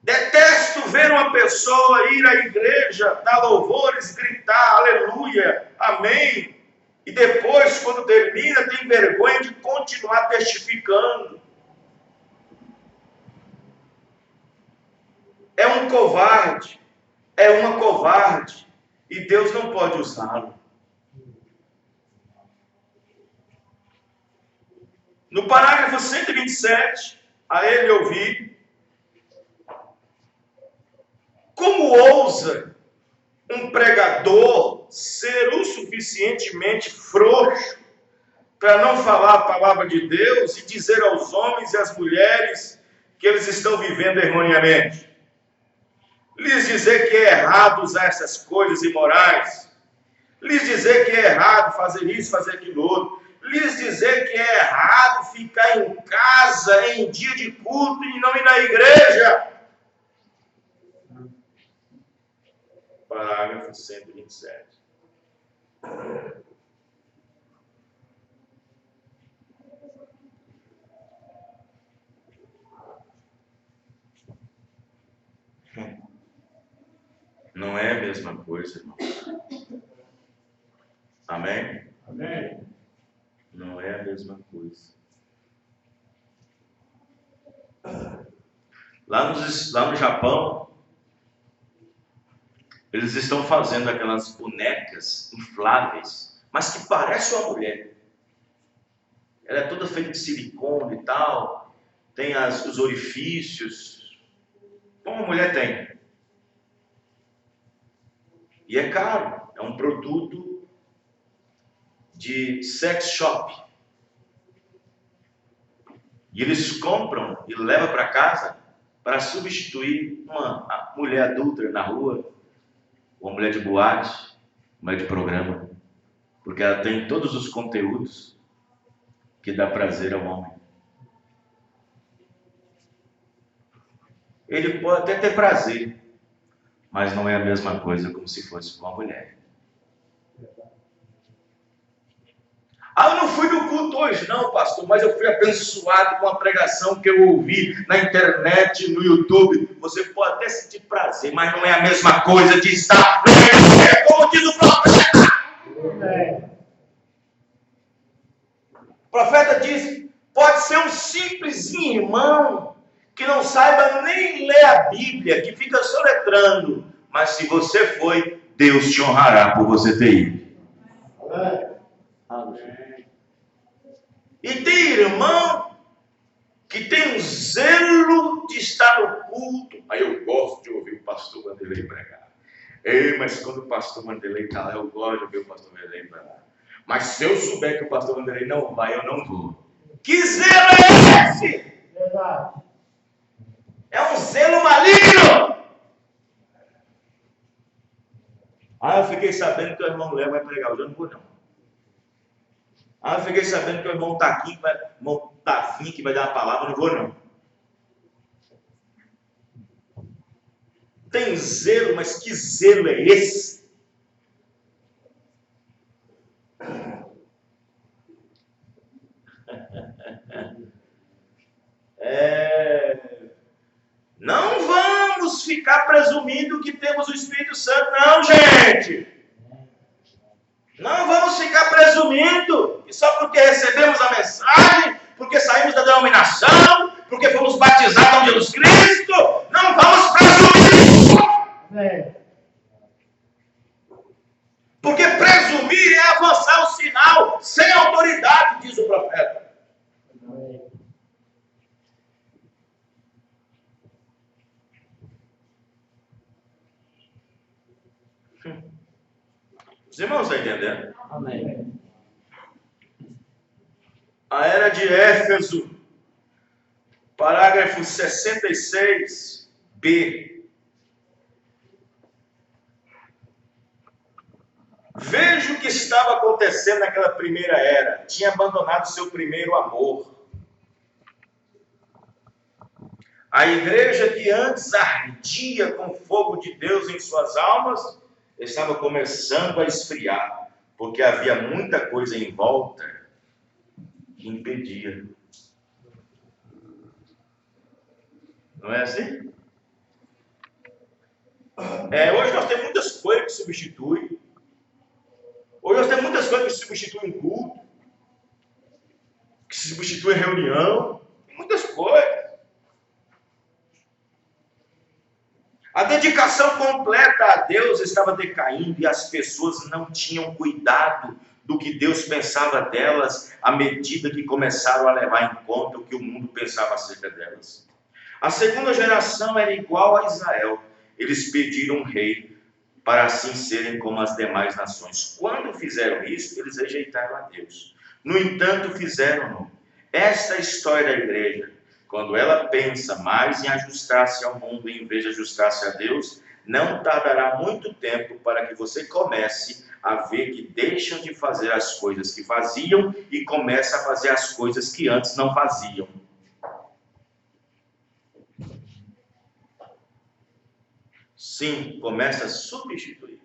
Detesto ver uma pessoa ir à igreja, dar louvores, gritar aleluia, amém. E depois, quando termina, tem vergonha de continuar testificando. É um covarde, é uma covarde. E Deus não pode usá-lo. No parágrafo 127, a ele ouvi: como ousa um pregador ser o suficientemente frouxo para não falar a palavra de Deus e dizer aos homens e às mulheres que eles estão vivendo erroneamente? Lhes dizer que é errado usar essas coisas imorais, lhes dizer que é errado fazer isso, fazer aquilo outro, lhes dizer que é errado ficar em casa em dia de culto e não ir na igreja. Parágrafo 127. Não é a mesma coisa, irmão. Amém? Amém. Não é a mesma coisa. Lá no Japão, eles estão fazendo aquelas bonecas infláveis, mas que parecem uma mulher. Ela é toda feita de silicone e tal, tem os orifícios, como uma mulher tem. E é caro, é um produto de sex shop. E eles compram e levam para casa para substituir uma mulher adulta na rua, uma mulher de boate, uma mulher de programa, porque ela tem todos os conteúdos que dá prazer ao homem. Ele pode até ter prazer, mas não é a mesma coisa como se fosse com a mulher. Eu não fui no culto hoje não, pastor, mas eu fui abençoado com a pregação que eu ouvi na internet, no YouTube. Você pode até sentir prazer, mas não é a mesma coisa de estar como diz o profeta. O profeta diz, pode ser um simples irmão que não saiba nem ler a Bíblia, que fica soletrando, mas se você foi, Deus te honrará por você ter ido. Amém. E tem irmão que tem um zelo de estar no culto. Aí eu gosto de ouvir o pastor Vanderlei pregar. Mas quando o pastor Vanderlei está lá, eu gosto de ouvir o pastor Vanderlei pregar. Mas se eu souber que o pastor Vanderlei não vai, eu não vou. Que zelo é esse? Verdade. É um zelo maligno. Eu fiquei sabendo que o irmão Léo vai pregar. Eu não vou não. Eu fiquei sabendo que o irmão Taquinho, irmão Tafinho, que vai dar uma palavra, eu não vou não. Tem zelo, mas que zelo é esse? Não vamos ficar presumindo que temos o Espírito Santo, não, gente. Não vamos ficar presumindo que só porque recebemos a mensagem, porque saímos da denominação, porque fomos batizados em Jesus Cristo, não vamos presumir. Porque presumir é avançar o sinal sem autoridade, diz o profeta. Os irmãos estão entendendo? Amém. A era de Éfeso, parágrafo 66b. Veja o que estava acontecendo naquela primeira era. Tinha abandonado seu primeiro amor. A igreja que antes ardia com o fogo de Deus em suas almas, estava começando a esfriar, porque havia muita coisa em volta que impedia. Não é assim? Hoje nós temos muitas coisas que substituem. Hoje nós temos muitas coisas que substituem culto, que substituem reunião, muitas coisas. A dedicação completa a Deus estava decaindo e as pessoas não tinham cuidado do que Deus pensava delas à medida que começaram a levar em conta o que o mundo pensava acerca delas. A segunda geração era igual a Israel. Eles pediram um rei para assim serem como as demais nações. Quando fizeram isso, eles rejeitaram a Deus. No entanto, fizeram-no. Esta é a história da igreja. Quando ela pensa mais em ajustar-se ao mundo em vez de ajustar-se a Deus, não tardará muito tempo para que você comece a ver que deixam de fazer as coisas que faziam e começa a fazer as coisas que antes não faziam. Sim, começa a substituir.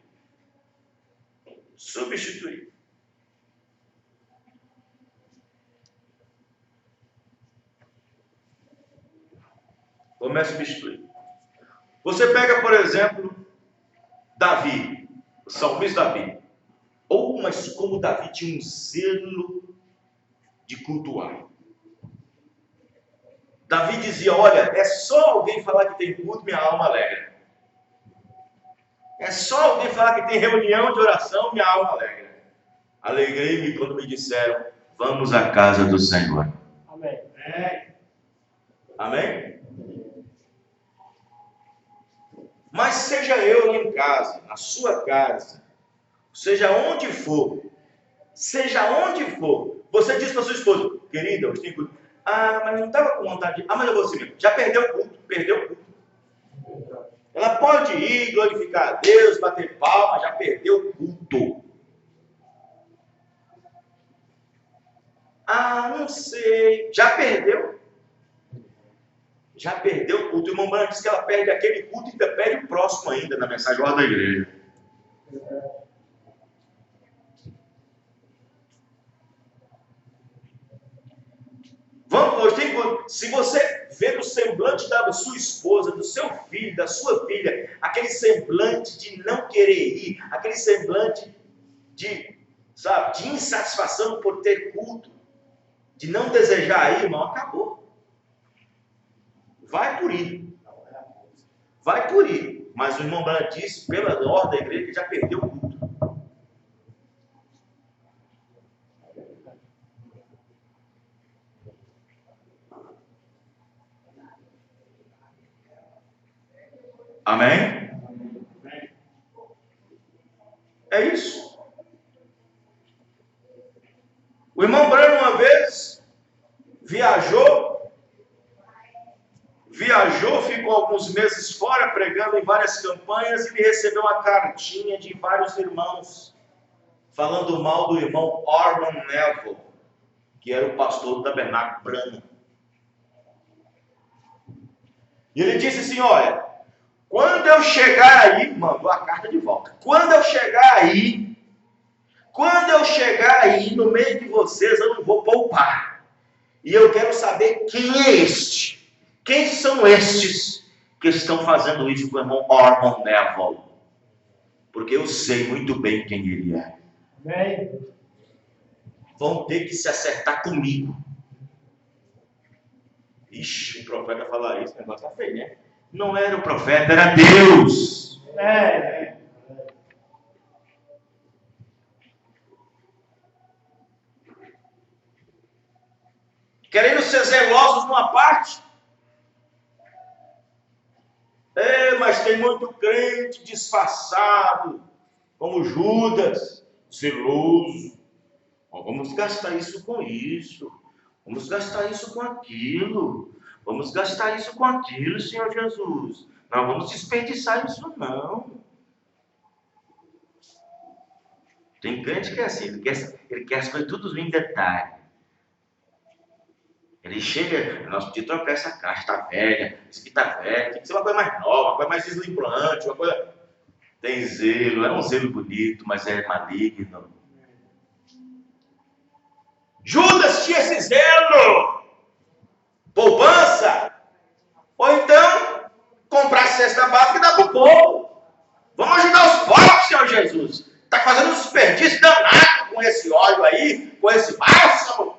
Substituir. Começa a substituir. Você pega, por exemplo, Davi, o salmista Davi. Mas como Davi tinha um zelo de cultuar. Davi dizia, olha, é só alguém falar que tem culto, minha alma alegra. É só alguém falar que tem reunião de oração, minha alma alegra. Alegrei-me quando me disseram, vamos à casa do Senhor. Amém. Amém? Mas seja eu lá em casa, na sua casa, seja onde for, você diz para sua esposa, querida, hoje tem culto. Mas não estava com vontade de... mas eu vou assim mesmo. Já perdeu o culto, Ela pode ir, glorificar a Deus, bater palma, já perdeu o culto. Não sei. Já perdeu? Já perdeu o culto. O irmão Branco disse que ela perde aquele culto e ainda perde o próximo ainda na mensagem da igreja. Se você vê no semblante da sua esposa, do seu filho, da sua filha, aquele semblante de não querer ir, aquele semblante de insatisfação por ter culto, de não desejar ir, irmão, acabou. Vai por ir. Mas o irmão Branco disse, pela ordem da igreja, que já perdeu o culto. Amém? É isso. O irmão Brano uma vez viajou, ficou alguns meses fora pregando em várias campanhas e ele recebeu uma cartinha de vários irmãos falando mal do irmão Orman Neville, que era o pastor do Tabernáculo Brano. E ele disse assim, olha, quando eu chegar aí, mandou a carta de volta. Quando eu chegar aí no meio de vocês, eu não vou poupar. E eu quero saber quem é este. Quem são estes que estão fazendo isso com o irmão Orman Neville? Porque eu sei muito bem quem ele é. Amém. Vão ter que se acertar comigo. Ixi, o profeta falar isso, o negócio tá feio, né? Não era o profeta, era Deus. Querendo ser zelosos numa parte. Mas tem muito crente disfarçado, como Judas, zeloso. Vamos gastar isso com isso. Vamos gastar isso com aquilo. Vamos gastar isso com aquilo, Senhor Jesus. Não vamos desperdiçar isso, não. Tem crente que é assim, ele quer as coisas tudo em detalhe. Ele chega, nós podíamos trocar essa caixa, está velha, isso aqui está velha, tem que ser uma coisa mais nova, uma coisa mais deslumbrante, uma coisa... Tem zelo, é um zelo bonito, mas é maligno. Judas tinha esse zelo, poupança, ou então comprar cesta básica e dar para o povo. Vamos ajudar os pobres, Senhor Jesus. Está fazendo um desperdício danado com esse óleo aí, com esse bálsamo.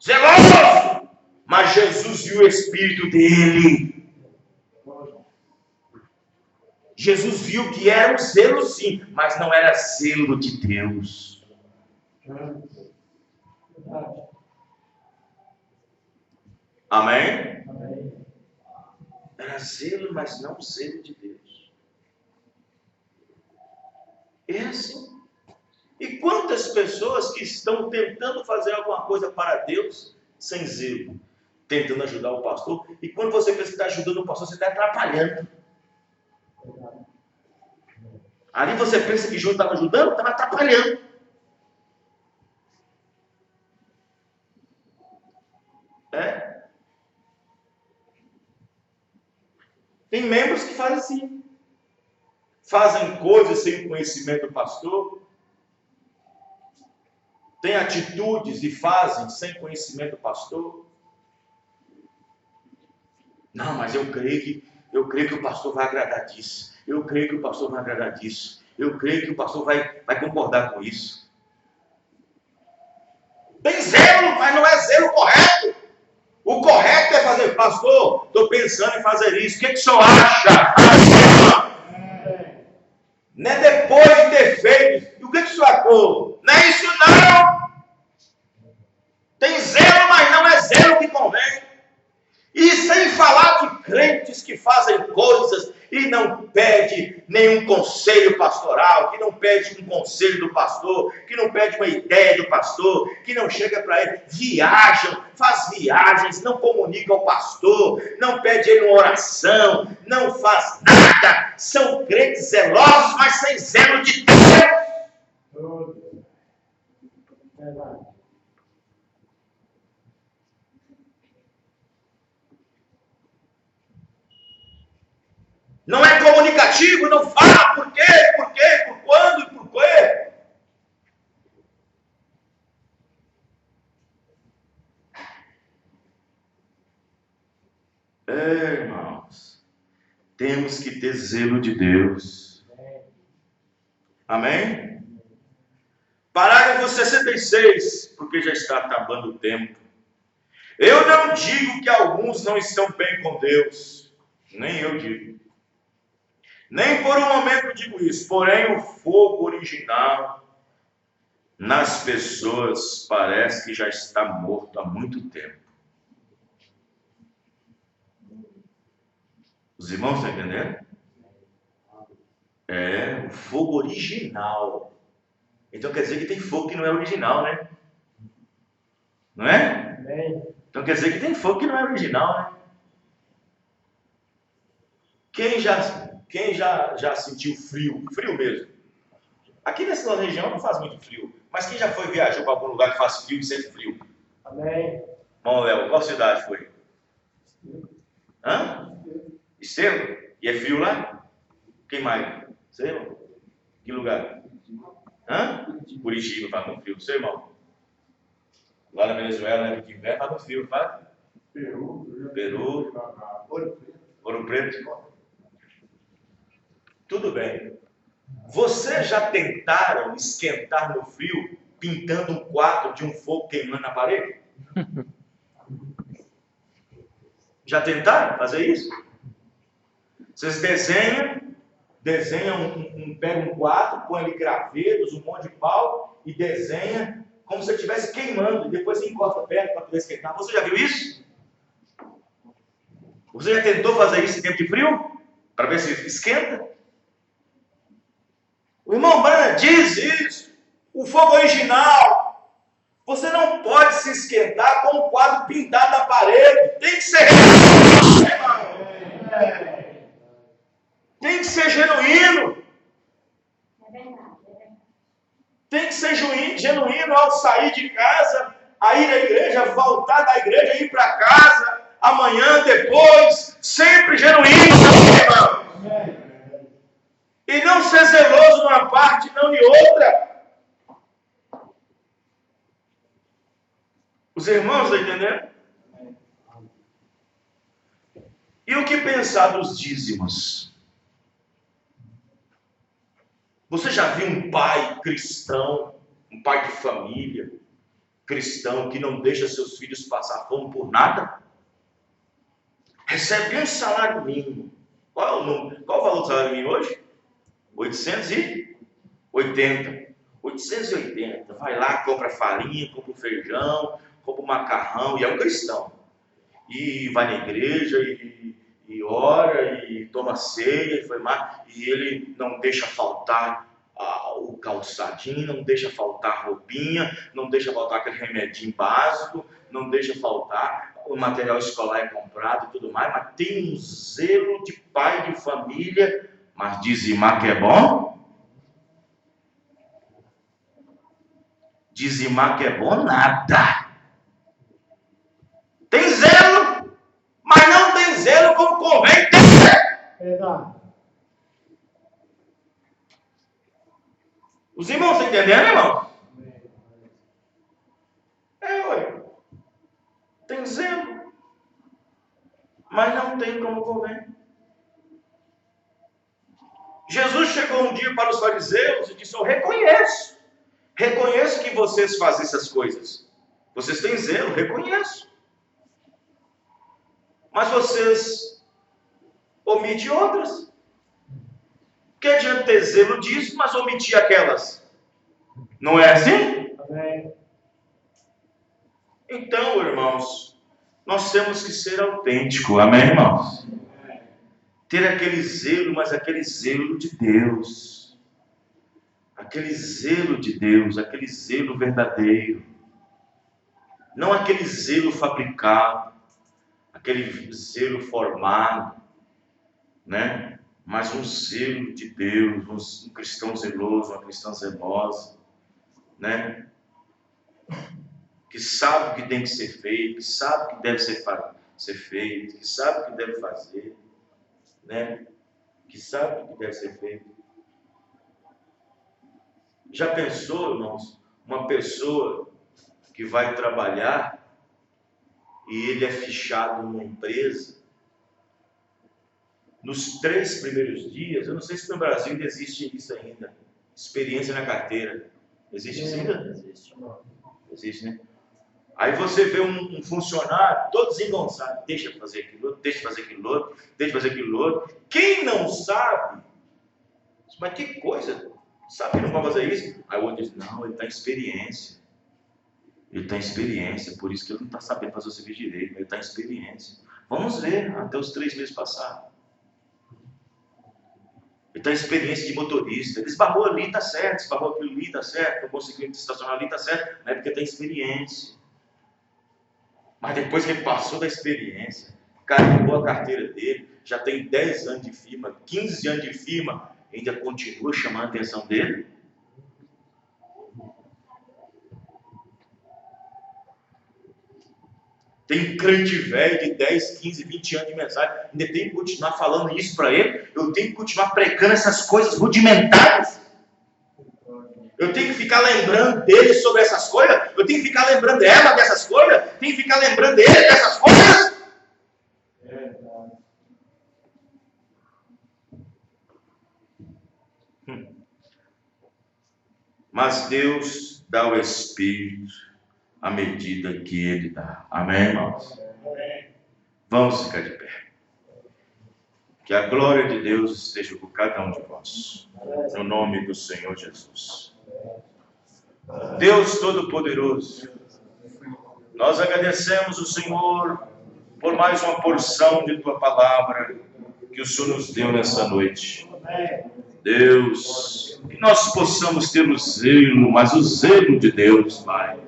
Zeloso! Mas Jesus viu o espírito dele. Jesus viu que era um zelo sim, mas não era zelo de Deus. Amém? Era zelo, mas não zelo de Deus. É assim. E quantas pessoas que estão tentando fazer alguma coisa para Deus sem zelo, tentando ajudar o pastor, e quando você pensa que está ajudando o pastor, você está atrapalhando. Ali você pensa que Júnior estava ajudando, estava atrapalhando. Tem membros que fazem assim. Fazem coisas sem conhecimento do pastor. Tem atitudes e fazem sem conhecimento do pastor. Não, mas eu creio que o pastor vai agradar disso. Eu creio que o pastor vai agradar disso. Eu creio que o pastor vai concordar com isso. Tem zelo, mas não é zelo correto. O correto é fazer, pastor, estou pensando em fazer isso. O que o senhor acha? Não é depois de ter feito. E o que o senhor achou? Não é isso não. Tem zelo, mas não é zelo que convém. E sem falar de crentes que fazem coisas e não pede nenhum conselho pastoral, que não pede um conselho do pastor, que não pede uma ideia do pastor, que não chega para ele, viajam, faz viagens, não comunica ao pastor, não pede ele uma oração, não faz nada. São crentes zelosos, mas sem zelo de Deus. Não é comunicativo, não fala por quê, por quando e por quê. Irmãos, temos que ter zelo de Deus. Amém? Parágrafo 66, porque já está acabando o tempo. Eu não digo que alguns não estão bem com Deus, nem eu digo. Nem por um momento digo isso, porém o fogo original nas pessoas parece que já está morto há muito tempo. Os irmãos estão entendendo? É, o fogo original. Então quer dizer que tem fogo que não é original, né? Não é? Então quer dizer que tem fogo que não é original, né? Quem já sentiu frio? Frio mesmo. Aqui nessa região não faz muito frio. Mas quem já foi viajar para algum lugar que faz frio e sente frio? Amém. Bom, Léo, qual cidade foi? Hã? Estevam? E é frio lá? Quem mais? Seu irmão? Que lugar? Hã? Curitiba faz muito frio. Seu irmão? Lá na Venezuela, na época de inverno, faz muito frio, faz? Peru. Ouro Preto. Tudo bem. Vocês já tentaram esquentar no frio pintando um quadro de um fogo queimando na parede? Já tentaram fazer isso? Vocês desenham pega um quadro, põe ali gravetos, um monte de pau e desenha como se estivesse queimando e depois você encosta perto para poder esquentar. Você já viu isso? Você já tentou fazer isso em tempo de frio? Para ver se esquenta? O irmão Branham diz isso. O fogo original. Você não pode se esquentar com um quadro pintado na parede. Tem que ser Tem que ser genuíno. Tem que ser genuíno ao sair de casa, a ir à igreja, voltar da igreja, ir para casa, amanhã, depois, sempre genuíno, irmão. E não ser zeloso numa parte, não em outra. Os irmãos estão entendendo? E o que pensar dos dízimos? Você já viu um pai cristão, um pai de família cristão que não deixa seus filhos passar fome por nada? Recebe um salário mínimo. Qual o valor do salário mínimo hoje? 880. 880. Vai lá, compra farinha, compra feijão, compra macarrão, e é um cristão. E vai na igreja, e ora, e toma ceia, e ele não deixa faltar o calçadinho, não deixa faltar a roupinha, não deixa faltar aquele remedinho básico, não deixa faltar o material escolar é comprado e tudo mais, mas tem um zelo de pai de família. Mas dizimar que é bom? Dizimar que é bom, nada. Tem zelo, mas não tem zelo como convém ter. Exato. Os irmãos estão entendendo, irmão? Ué. Tem zelo, mas não tem como convém. Jesus chegou um dia para os fariseus e disse: eu reconheço que vocês fazem essas coisas. Vocês têm zelo, reconheço. Mas vocês omitem outras. Que adianta ter zelo disso, mas omitir aquelas? Não é assim? Amém. Então, irmãos, nós temos que ser autênticos. Amém, irmãos? Ter aquele zelo, mas aquele zelo de Deus. Aquele zelo de Deus, aquele zelo verdadeiro. Não aquele zelo fabricado, aquele zelo formado, né? Mas um zelo de Deus, um cristão zeloso, uma cristã zelosa, né? Que sabe o que tem que ser feito, que sabe o que deve ser feito, que sabe o que deve fazer, né? Que sabe o que deve ser feito. Já pensou, irmãos, uma pessoa que vai trabalhar e ele é fichado numa empresa? Nos 3 primeiros dias, eu não sei se no Brasil ainda existe isso ainda, experiência na carteira. Existe isso ainda? Existe, não. Existe, né? Aí você vê um funcionário todo desengonçado, deixa eu fazer aquilo outro, deixa eu fazer aquilo outro, deixa eu fazer aquilo outro. Quem não sabe, mas que coisa, sabe que não pode fazer isso? Aí o outro diz: não, ele está em experiência. Ele está em experiência, por isso que ele não está sabendo fazer o serviço direito, ele está em experiência. Vamos ver, até os 3 meses passaram. Ele está em experiência de motorista, ele esbarrou ali, está certo, esbarrou aquilo ali, está certo, não conseguiu estacionar ali, está certo, não é porque está em experiência. Mas depois que ele passou da experiência, carregou a carteira dele, já tem 10 anos de firma, 15 anos de firma, ainda continua chamando a atenção dele? Tem crente velho de 10, 15, 20 anos de mensagem, ainda tem que continuar falando isso para ele? Eu tenho que continuar pregando essas coisas rudimentares? Eu tenho que ficar lembrando dele sobre essas coisas? Eu tenho que ficar lembrando ela dessas coisas? Tenho que ficar lembrando ele dessas coisas? Mas Deus dá o Espírito à medida que Ele dá. Amém, irmãos? Vamos ficar de pé. Que a glória de Deus esteja com cada um de vós. No nome do Senhor Jesus. Deus Todo-Poderoso, nós agradecemos o Senhor por mais uma porção de Tua Palavra que o Senhor nos deu nessa noite. Deus, que nós possamos ter o zelo, mas o zelo de Deus, Pai,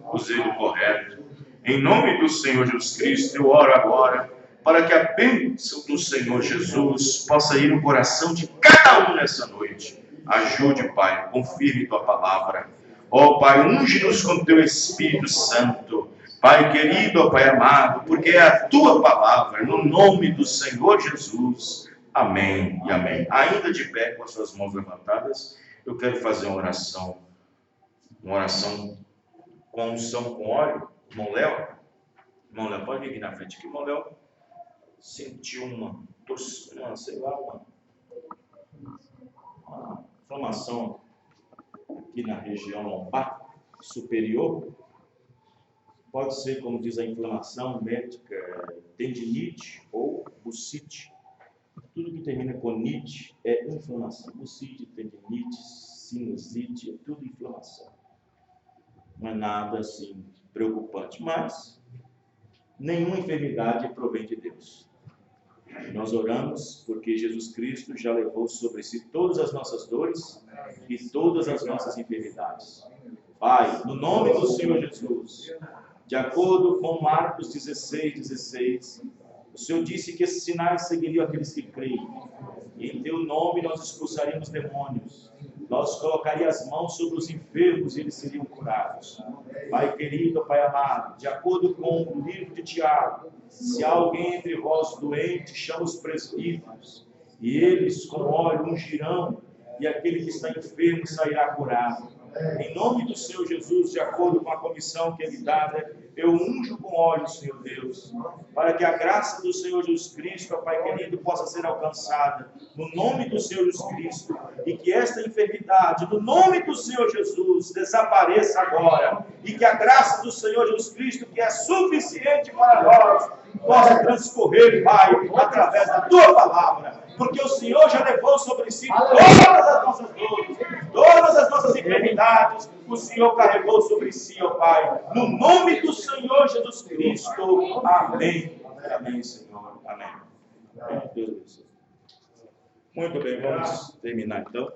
o zelo correto. Em nome do Senhor Jesus Cristo, eu oro agora para que a bênção do Senhor Jesus possa ir no coração de cada um nessa noite. Ajude, Pai, confirme Tua Palavra. Ó Pai, unge-nos com Teu Espírito Santo. Pai querido, ó Pai amado, porque é a Tua Palavra, no nome do Senhor Jesus. Amém e amém. Ainda de pé, com as suas mãos levantadas, eu quero fazer uma oração com unção com óleo. Irmão Léo, pode vir aqui na frente aqui. Irmão Léo sentiu uma inflamação aqui na região lombar superior. Pode ser, como diz a inflamação médica, tendinite ou bursite. Tudo que termina com nite é inflamação. Bursite, tendinite, sinusite, é tudo inflamação. Não é nada assim preocupante, mas nenhuma enfermidade provém de Deus. Nós oramos porque Jesus Cristo já levou sobre si todas as nossas dores e todas as nossas enfermidades. Pai, no nome do Senhor Jesus, de acordo com Marcos 16:16, o Senhor disse que esses sinais seguiriam aqueles que creem. E em Teu nome nós expulsaríamos demônios. Nós colocaríamos as mãos sobre os enfermos e eles seriam curados. Pai querido, Pai amado, de acordo com o livro de Tiago, se há alguém entre vós doente, chama os presbíteros, e eles com óleo ungirão, e aquele que está enfermo sairá curado. Em nome do Senhor Jesus, de acordo com a comissão que Ele dá, eu unjo com óleo, Senhor Deus, para que a graça do Senhor Jesus Cristo, ó Pai querido, possa ser alcançada, no nome do Senhor Jesus Cristo, e que esta enfermidade, no nome do Senhor Jesus, desapareça agora, e que a graça do Senhor Jesus Cristo, que é suficiente para nós, possa transcorrer, Pai, através da Tua palavra, porque o Senhor já levou sobre si todas as nossas dores, todas as nossas enfermidades, o Senhor carregou sobre si, ó Pai, no nome do Senhor Jesus Cristo. Amém. Amém, Senhor. Amém. Deus abençoe. Muito bem, vamos terminar então.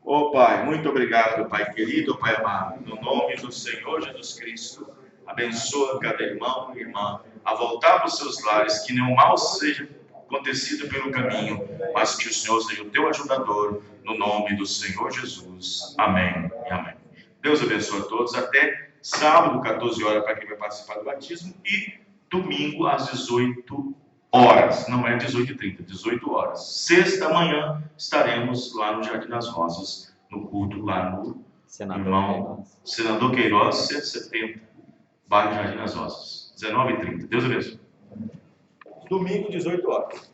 Ó Pai, muito obrigado, Pai querido, Pai amado, no nome do Senhor Jesus Cristo, abençoa cada irmão e irmã a voltar para os seus lares, que nenhum mal seja acontecido pelo caminho, mas que o Senhor seja o teu ajudador, no nome do Senhor Jesus. Amém e amém. Deus abençoe a todos. Até sábado, 14 horas, para quem vai participar do batismo, e domingo, às 18 horas. Não é 18h30, 18 horas. Sexta manhã, estaremos lá no Jardim das Rosas, no culto lá no Senador Queiroz, 170, bairro Jardim das Rosas. 19h30. Deus abençoe. Domingo, 18 horas.